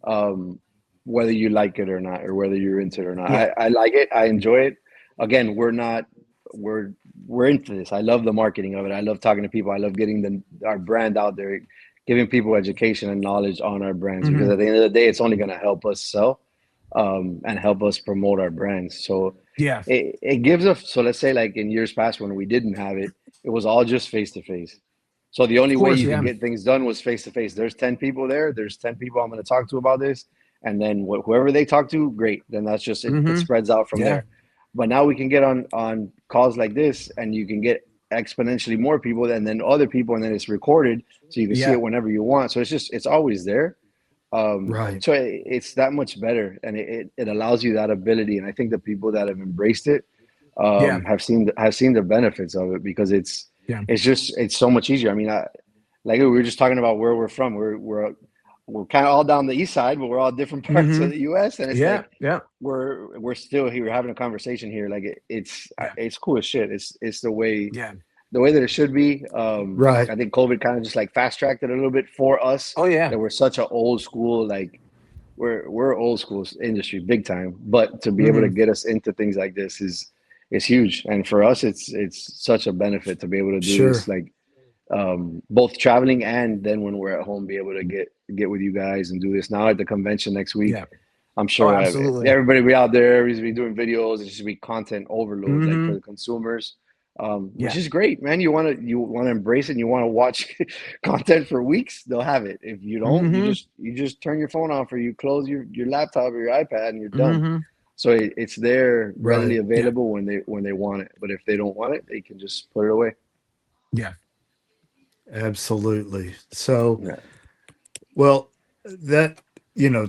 Um, whether you like it or not, or whether you're into it or not. Yeah. I like it. I enjoy it. Again, we're not we're we're into this. I love the marketing of it. I love talking to people. I love getting our brand out there, giving people education and knowledge on our brands because Hmm. at the end of the day, it's only going to help us sell and help us promote our brands. So Yeah. it gives us. So let's say like in years past when we didn't have it, it was all just face to face. So the only Of way course. you could Yeah. get things done was face to face. There's 10 people there. There's 10 people I'm going to talk to about this. And then whoever they talk to, great. Then that's just it. It Hmm. spreads out from Yeah. there. But now we can get on calls like this, and you can get exponentially more people, and then other people, and then it's recorded, so you can see it Yeah. whenever you want. So it's always there. Right. So it's that much better, and it allows you that ability. And I think the people that have embraced it Yeah. have seen the benefits of it because Yeah. it's so much easier. I mean, like we were just talking about where we're from. We're we're kind of all down the east side, but we're all different parts of Hmm. the U.S. And it's Yeah, like yeah, we're still here, we're having a conversation here. Like yeah, it's cool as shit. It's yeah. the way that it should be. Right. I think COVID kind of just like fast tracked it a little bit for us. Oh yeah. That we're such an old school, like we're old school industry, big time. But to be able to Hmm. get us into things like this is huge. And for us, it's such a benefit to be able to do Sure. this, like both traveling and then when we're at home, be able to get with you guys and do this. Now at the convention next week, Yeah. I'm Oh, sure absolutely. everybody will be out there. Everybody's be doing videos. It's just be content overload, like for Hmm. the consumers, which Yeah. is great, man. You want to embrace it. And you want to watch content for weeks. They'll have it. If you don't, Hmm. you just turn your phone off or you close your laptop or your iPad and you're done. Hmm. So it's there readily Right. Yeah. available when they want it. But if they don't want it, they can just put it away. Yeah. Absolutely. So, Yeah. well, that,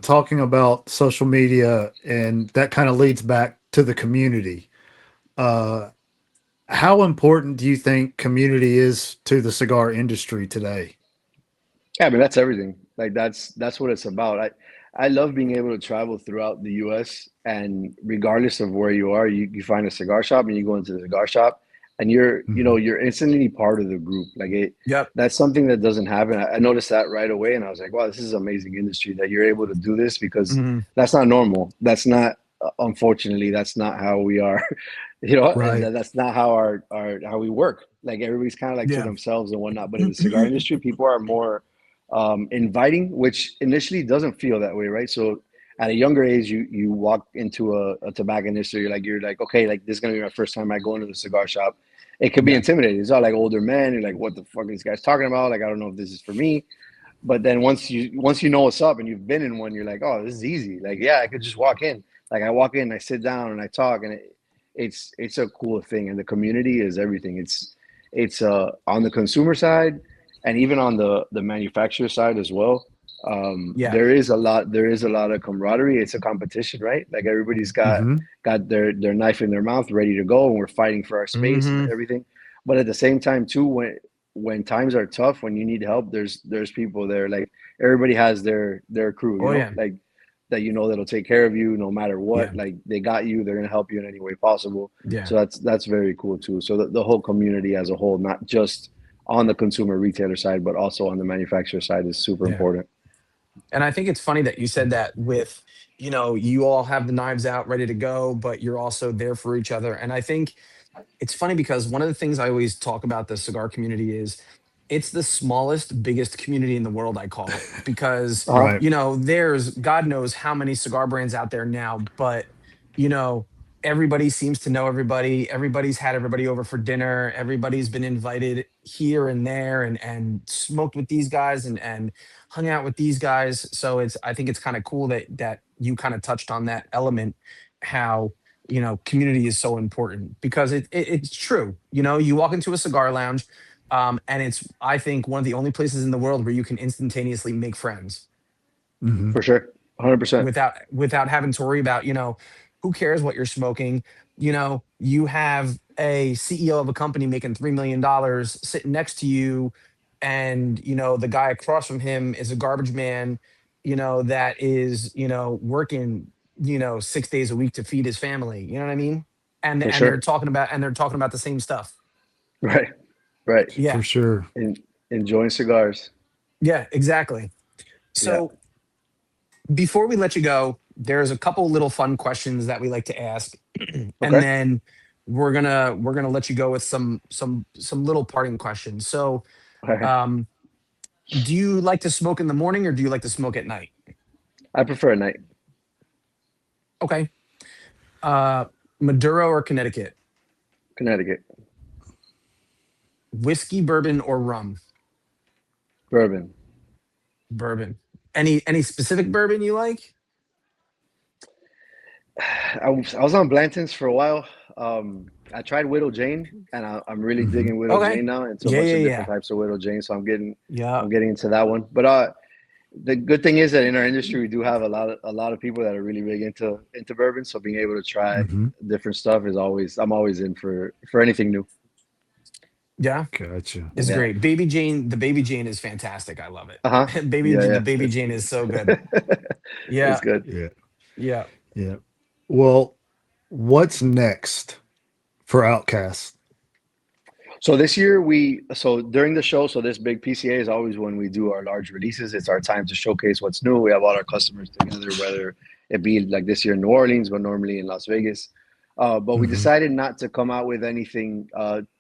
talking about social media, and that kind of leads back to the community. Uh, how important do you think community is to the cigar industry today? Yeah, I mean that's everything. Like that's what it's about. I love being able to travel throughout the US and regardless of where you are, you find a cigar shop and you go into the cigar shop and Mhm. you're instantly part of the group. Yep. That's something that doesn't happen. I noticed that right away and I was like, wow, this is an amazing industry that you're able to do this because Hmm. that's not normal. That's not unfortunately that's not how we are. And Right. that's not how our how we work. Like everybody's kind of like to Yeah. themselves and whatnot. But in the cigar industry, people are more inviting, which initially doesn't feel that way, right? So at a younger age, you walk into a tobacconist, or you're like, okay, like this is gonna be my first time I go into the cigar shop. It could be Yeah. intimidating. It's all like older men. You're like, what the fuck are these guys talking about? Like, I don't know if this is for me. But then once you know what's up and you've been in one, you're like, oh, this is easy. Like, yeah, I could just walk in. Like I walk in, I sit down and I talk, and it's a cool thing. And the community is everything. It's on the consumer side and even on the manufacturer side as well. Yeah. There is a lot of camaraderie. It's a competition, right? Like everybody's got Hmm. got their knife in their mouth, ready to go, and we're fighting for our space and Hmm. everything. But at the same time, too, when times are tough, when you need help, there's people there. Like everybody has their crew, Oh yeah. like that that'll take care of you no matter Yeah. what. Like they got you, they're gonna help you in any way possible. Yeah. So that's very cool too. So the whole community as a whole, not just on the consumer retailer side, but also on the manufacturer side, is super Yeah. important. And I think it's funny that you said that with, you all have the knives out ready to go, but you're also there for each other. And I think it's funny because one of the things I always talk about the cigar community is it's the smallest, biggest community in the world, I call it, because, Uh huh. Right. there's God knows how many cigar brands out there now, but, you know, everybody seems to know everybody. Everybody's had everybody over for dinner. Everybody's been invited here and there and smoked with these guys and hung out with these guys. So I think it's kind of cool that you kind of touched on that element, how community is so important because it's true. You walk into a cigar lounge, and it's, I think, one of the only places in the world where you can instantaneously make friends Hmm. For sure, 100%. without having to worry about, who cares what you're smoking. You have a CEO of a company making $3 million sitting next to you, and the guy across from him is a garbage man, that is working 6 days a week to feed his family. You know what I mean? and For and they're sure. talking about and they're talking about the same stuff. Right. Right. For Yeah. sure. Enjoying cigars. Yeah, exactly. Yeah. So before we let you go, there's a couple little fun questions that we like to ask, and Okay. then we're gonna let you go with some little parting questions. So, All right. um, do you like to smoke in the morning or do you like to smoke at night? I prefer a night. Okay. Uh, Maduro or Connecticut? Connecticut. Whiskey, bourbon, or rum? Bourbon. Bourbon. Any specific bourbon you like? I was on Blanton's for a while. I tried Widow Jane, and I'm really Hmm. digging Widow Okay. Jane now into a Yeah, bunch yeah, of different yeah, types of Widow Jane. So I'm getting yeah, I'm getting into that one. But the good thing is that in our industry we do have a lot of people that are really big into bourbon. So being able to try Hmm. different stuff is always I'm always in for anything new. Yeah, Gotcha. it's Yeah. great. Baby Jane, the Baby Jane is fantastic. I love Uh huh. it. Yeah, The yeah. Baby Jane is so good. It's Yeah, good. Yeah. yeah. Yeah. Well, what's next for Outcast? So this year so during the show, so this big PCA is always when we do our large releases. It's our time to showcase what's new. We have all our customers together, whether it be like this year in New Orleans, but normally in Las Vegas. But we Hmm. decided not to come out with anything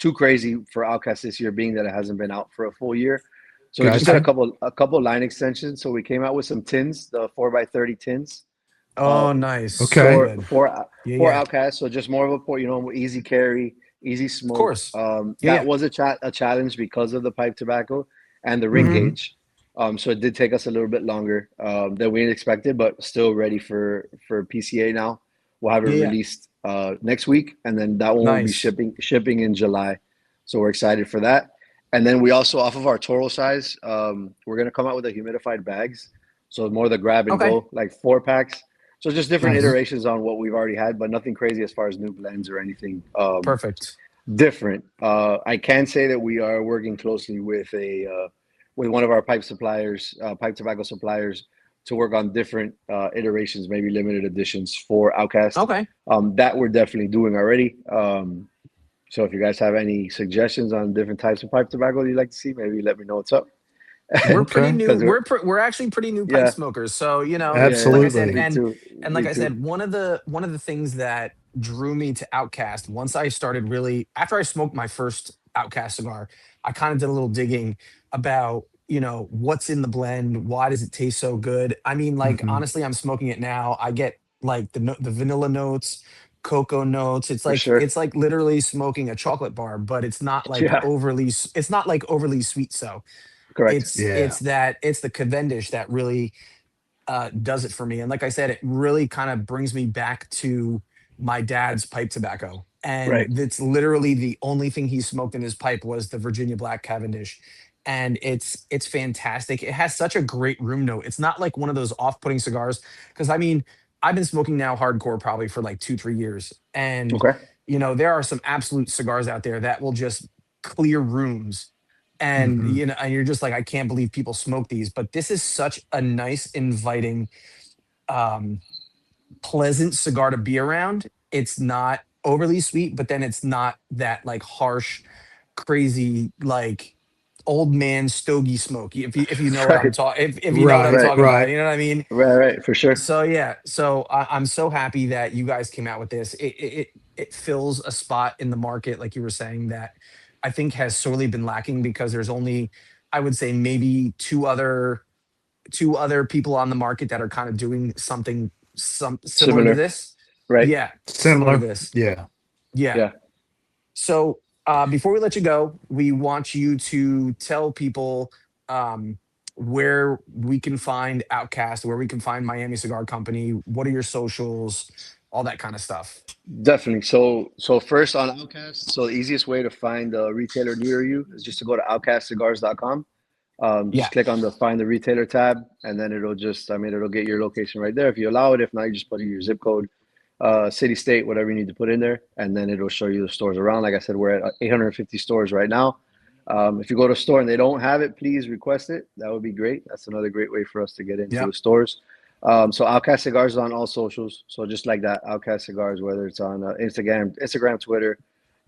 too crazy for Outcast this year, being that it hasn't been out for a full year. So we just did Okay. Gotcha. a couple line extensions. So we came out with some tins, the 4x30 tins, uh, Oh, nice. So Okay. for good. Yeah, for yeah. Outcast. So just more of a easy carry, easy Of smoke. course. Yeah, That yeah. was a challenge because of the pipe tobacco and the ring Mm-hmm. Hmm. gauge. So it did take us a little bit longer than we expected, but still ready for PCA now. We'll have it Yeah, yeah. released next week, and then that one will be Nice. shipping in July. So we're excited for that. And then we also, off of our Toro size, we're gonna come out with the humidified bags. So more the grab and Okay. go, like 4 packs. So just different Nice. Hmm. iterations on what we've already had, but nothing crazy as far as new blends or anything Perfect. different. I can say that we are working closely with one of our pipe tobacco suppliers, to work on different iterations, maybe limited editions for Outcast. Okay. That we're definitely doing already. So if you guys have any suggestions on different types of pipe tobacco you'd like to see, maybe let me know what's up. We're pretty Okay. new. Because We're actually pretty new pipe yeah, smokers. So, like I yeah, said, Absolutely. me too, and like me I too. said, one of the things that drew me to Outcast, once I started really after I smoked my first Outcast cigar, I kind of did a little digging about, what's in the blend, why does it taste so good? I mean, like Hmm. honestly, I'm smoking it now. I get like the vanilla notes, cocoa notes. For sure. It's like literally smoking a chocolate bar, but Yeah, it's not like overly sweet. So correct. Yeah. it's the Cavendish that really does it for me. And like I said, it really kind of brings me back to my dad's pipe tobacco. And Right. that's literally the only thing he smoked in his pipe was the Virginia Black Cavendish. And it's fantastic. It has such a great room note. It's not like one of those off-putting cigars. Because I mean, I've been smoking now hardcore probably for like 2, 3 years. And Okay. there are some absolute cigars out there that will just clear rooms, and Hmm. and you're just like, I can't believe people smoke these. But this is such a nice, inviting, um pleasant cigar to be around. It's not overly sweet, but then it's not that like harsh, crazy, like old man stogie smoke, if you know what I'm Right. talking, if you know what I'm Right. Right. talking about, Right. you know what I mean. Right. Right. For sure. So yeah, so I'm so happy that you guys came out with this. It fills a spot in the market, like you were saying, that I think has sorely been lacking, because there's only, I would say, maybe two other people on the market that are kind of doing something similar to Similar. this. Right. Yeah, similar to Similar. this. Yeah. Yeah. Yeah. So before we let you go, we want you to tell people um, where we can find Outcast, where we can find Miami Cigar Company. What are your socials, all that kind of stuff. Definitely. So first on Outcast, so the easiest way to find a retailer near you is just to go to outcastcigars.com. Yeah. Just click on the find the retailer tab, and then it'll get your location right there if you allow it. If not, you just put in your zip code, city, state, whatever you need to put in there, and then it'll show you the stores around. Like I said, we're at 850 stores right now. If you go to a store and they don't have it, please request it. That would be great. That's another great way for us to get into the Yep. stores. So Outcast Cigars is on all socials. So just like that, Outcast Cigars, whether it's on Instagram, Twitter,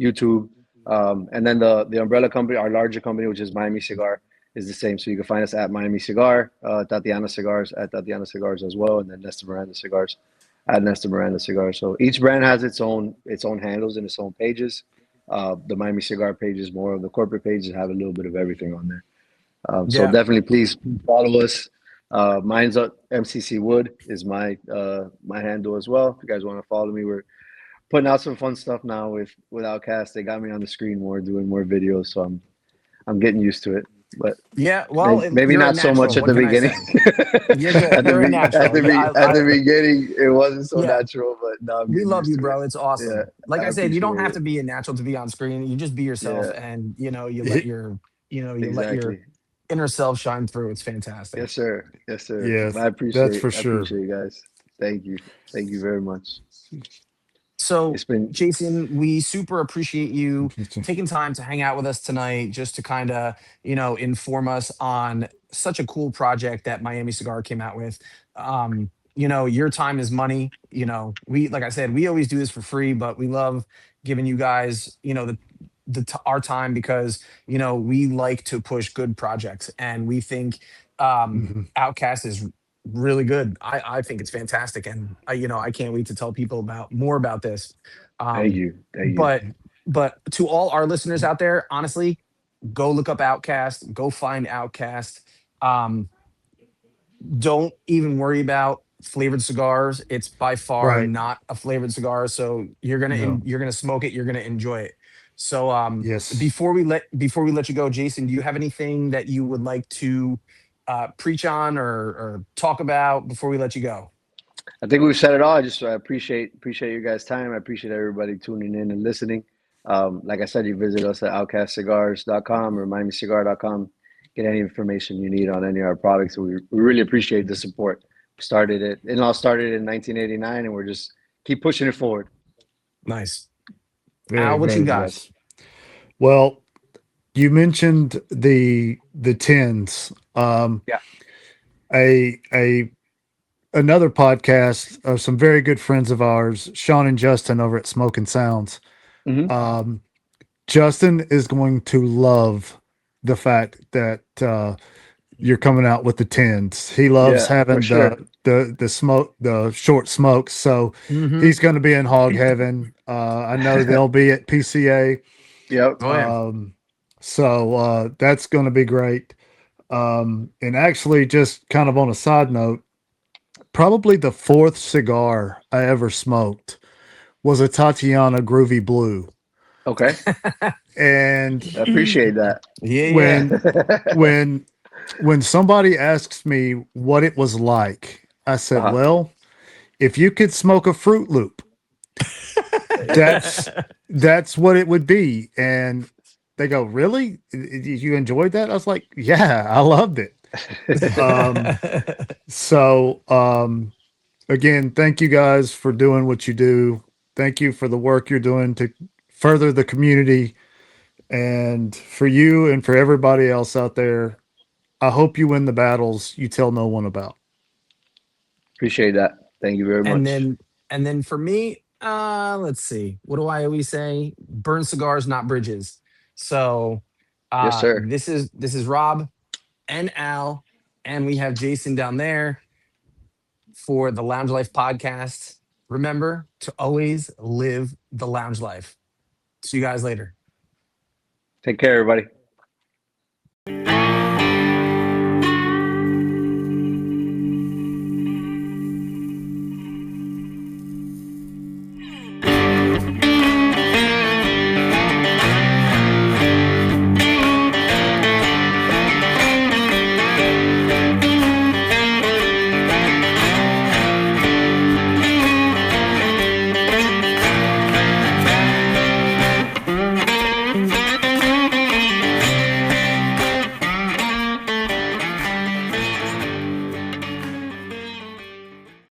YouTube, and then the umbrella company, our larger company, which is Miami Cigar, is the same. So you can find us at Miami Cigar, Tatiana Cigars at Tatiana Cigars as well, and then Nesta Miranda Cigars at Nesta Miranda Cigars. So each brand has its own handles and its own pages. The Miami Cigar page is more of the corporate pages, have a little bit of everything on there. So Yeah. definitely, please follow us. Mine's up. MCC Wood is my handle as well. If you guys want to follow me, we're putting out some fun stuff now with Outcast. They got me on the screen more, doing more videos, so I'm getting used to it. But Yeah. Well, maybe you're a not so much natural. at What the can I beginning. say? You're good. at the You're a at natural. the Yeah. at the beginning, it wasn't so Yeah. natural, but now I'm We getting love used you, to it. bro. It's Yeah, awesome. Like I I said, you don't appreciate have it. to be a natural to be on screen. You just be yourself, Yeah, and you let your exactly. inner self shine through. It's fantastic. Yes, sir. Yes, sir. Yes. I That's appreciate for I sure. appreciate you guys. Thank you. Thank you very much. So, It's been Jason, we super appreciate you taking time to hang out with us tonight, just to kind of, inform us on such a cool project that Miami Cigar came out with. Your time is money. Like I said, we always do this for free, but we love giving you guys, our time, because we like to push good projects, and we think Mhm. Outcast is really good. I think it's fantastic, and I can't wait to tell people about more about this. thank Um, you, thank you. but but to all our listeners out there, honestly, go look up Outcast. Go find Outcast. Um, don't even worry about flavored cigars. It's by far Right. not a flavored cigar, so No. you're gonna smoke it. You're gonna enjoy it. So Yes. before we let you go, Jason, do you have anything that you would like to preach on, or talk about before we let you go? I think we've said it all. I just appreciate you guys' time. I appreciate everybody tuning in and listening. Like I said, you visit us at outcastcigars.com or miamicigar.com. Get any information you need on any of our products. We really appreciate the support. It all started in 1989, and we're just keep pushing it forward. Nice. Al, Very, what you very Thank you got? guys. nice. Well, you mentioned the tins. Yeah. A another podcast of some very good friends of ours, Sean and Justin over at Smoke and Sounds. Hmm. Um, Justin is going to love the fact that you're coming out with the tins. He loves Yeah, for having sure. the smoke, the short smokes. So Mm-hmm. he's going to be in hog heaven. I know they'll be at PCA. Yep. Oh yeah. So that's going to be great. And actually, just kind of on a side note, probably the fourth cigar I ever smoked was a Tatiana Groovy Blue. Okay. And I appreciate that. Yeah, yeah. when when when somebody asks me what it was like, I said, Uh-huh. "Well, if you could smoke a Fruit Loop, that's that's what it would be." And they go, "Really? You enjoyed that?" I was like, "Yeah, I loved it." Um, so again, thank you guys for doing what you do. Thank you for the work you're doing to further the community, and for you and for everybody else out there. I hope you win the battles you tell no one about. Appreciate that. Thank you very and much. then and then for me, let's see, what do I always say? Burn cigars, not bridges. So Yes, sir. this is Rob and Al, and we have Jason down there for the Lounge Life podcast. Remember to always live the lounge life. See you guys later. Take care, everybody.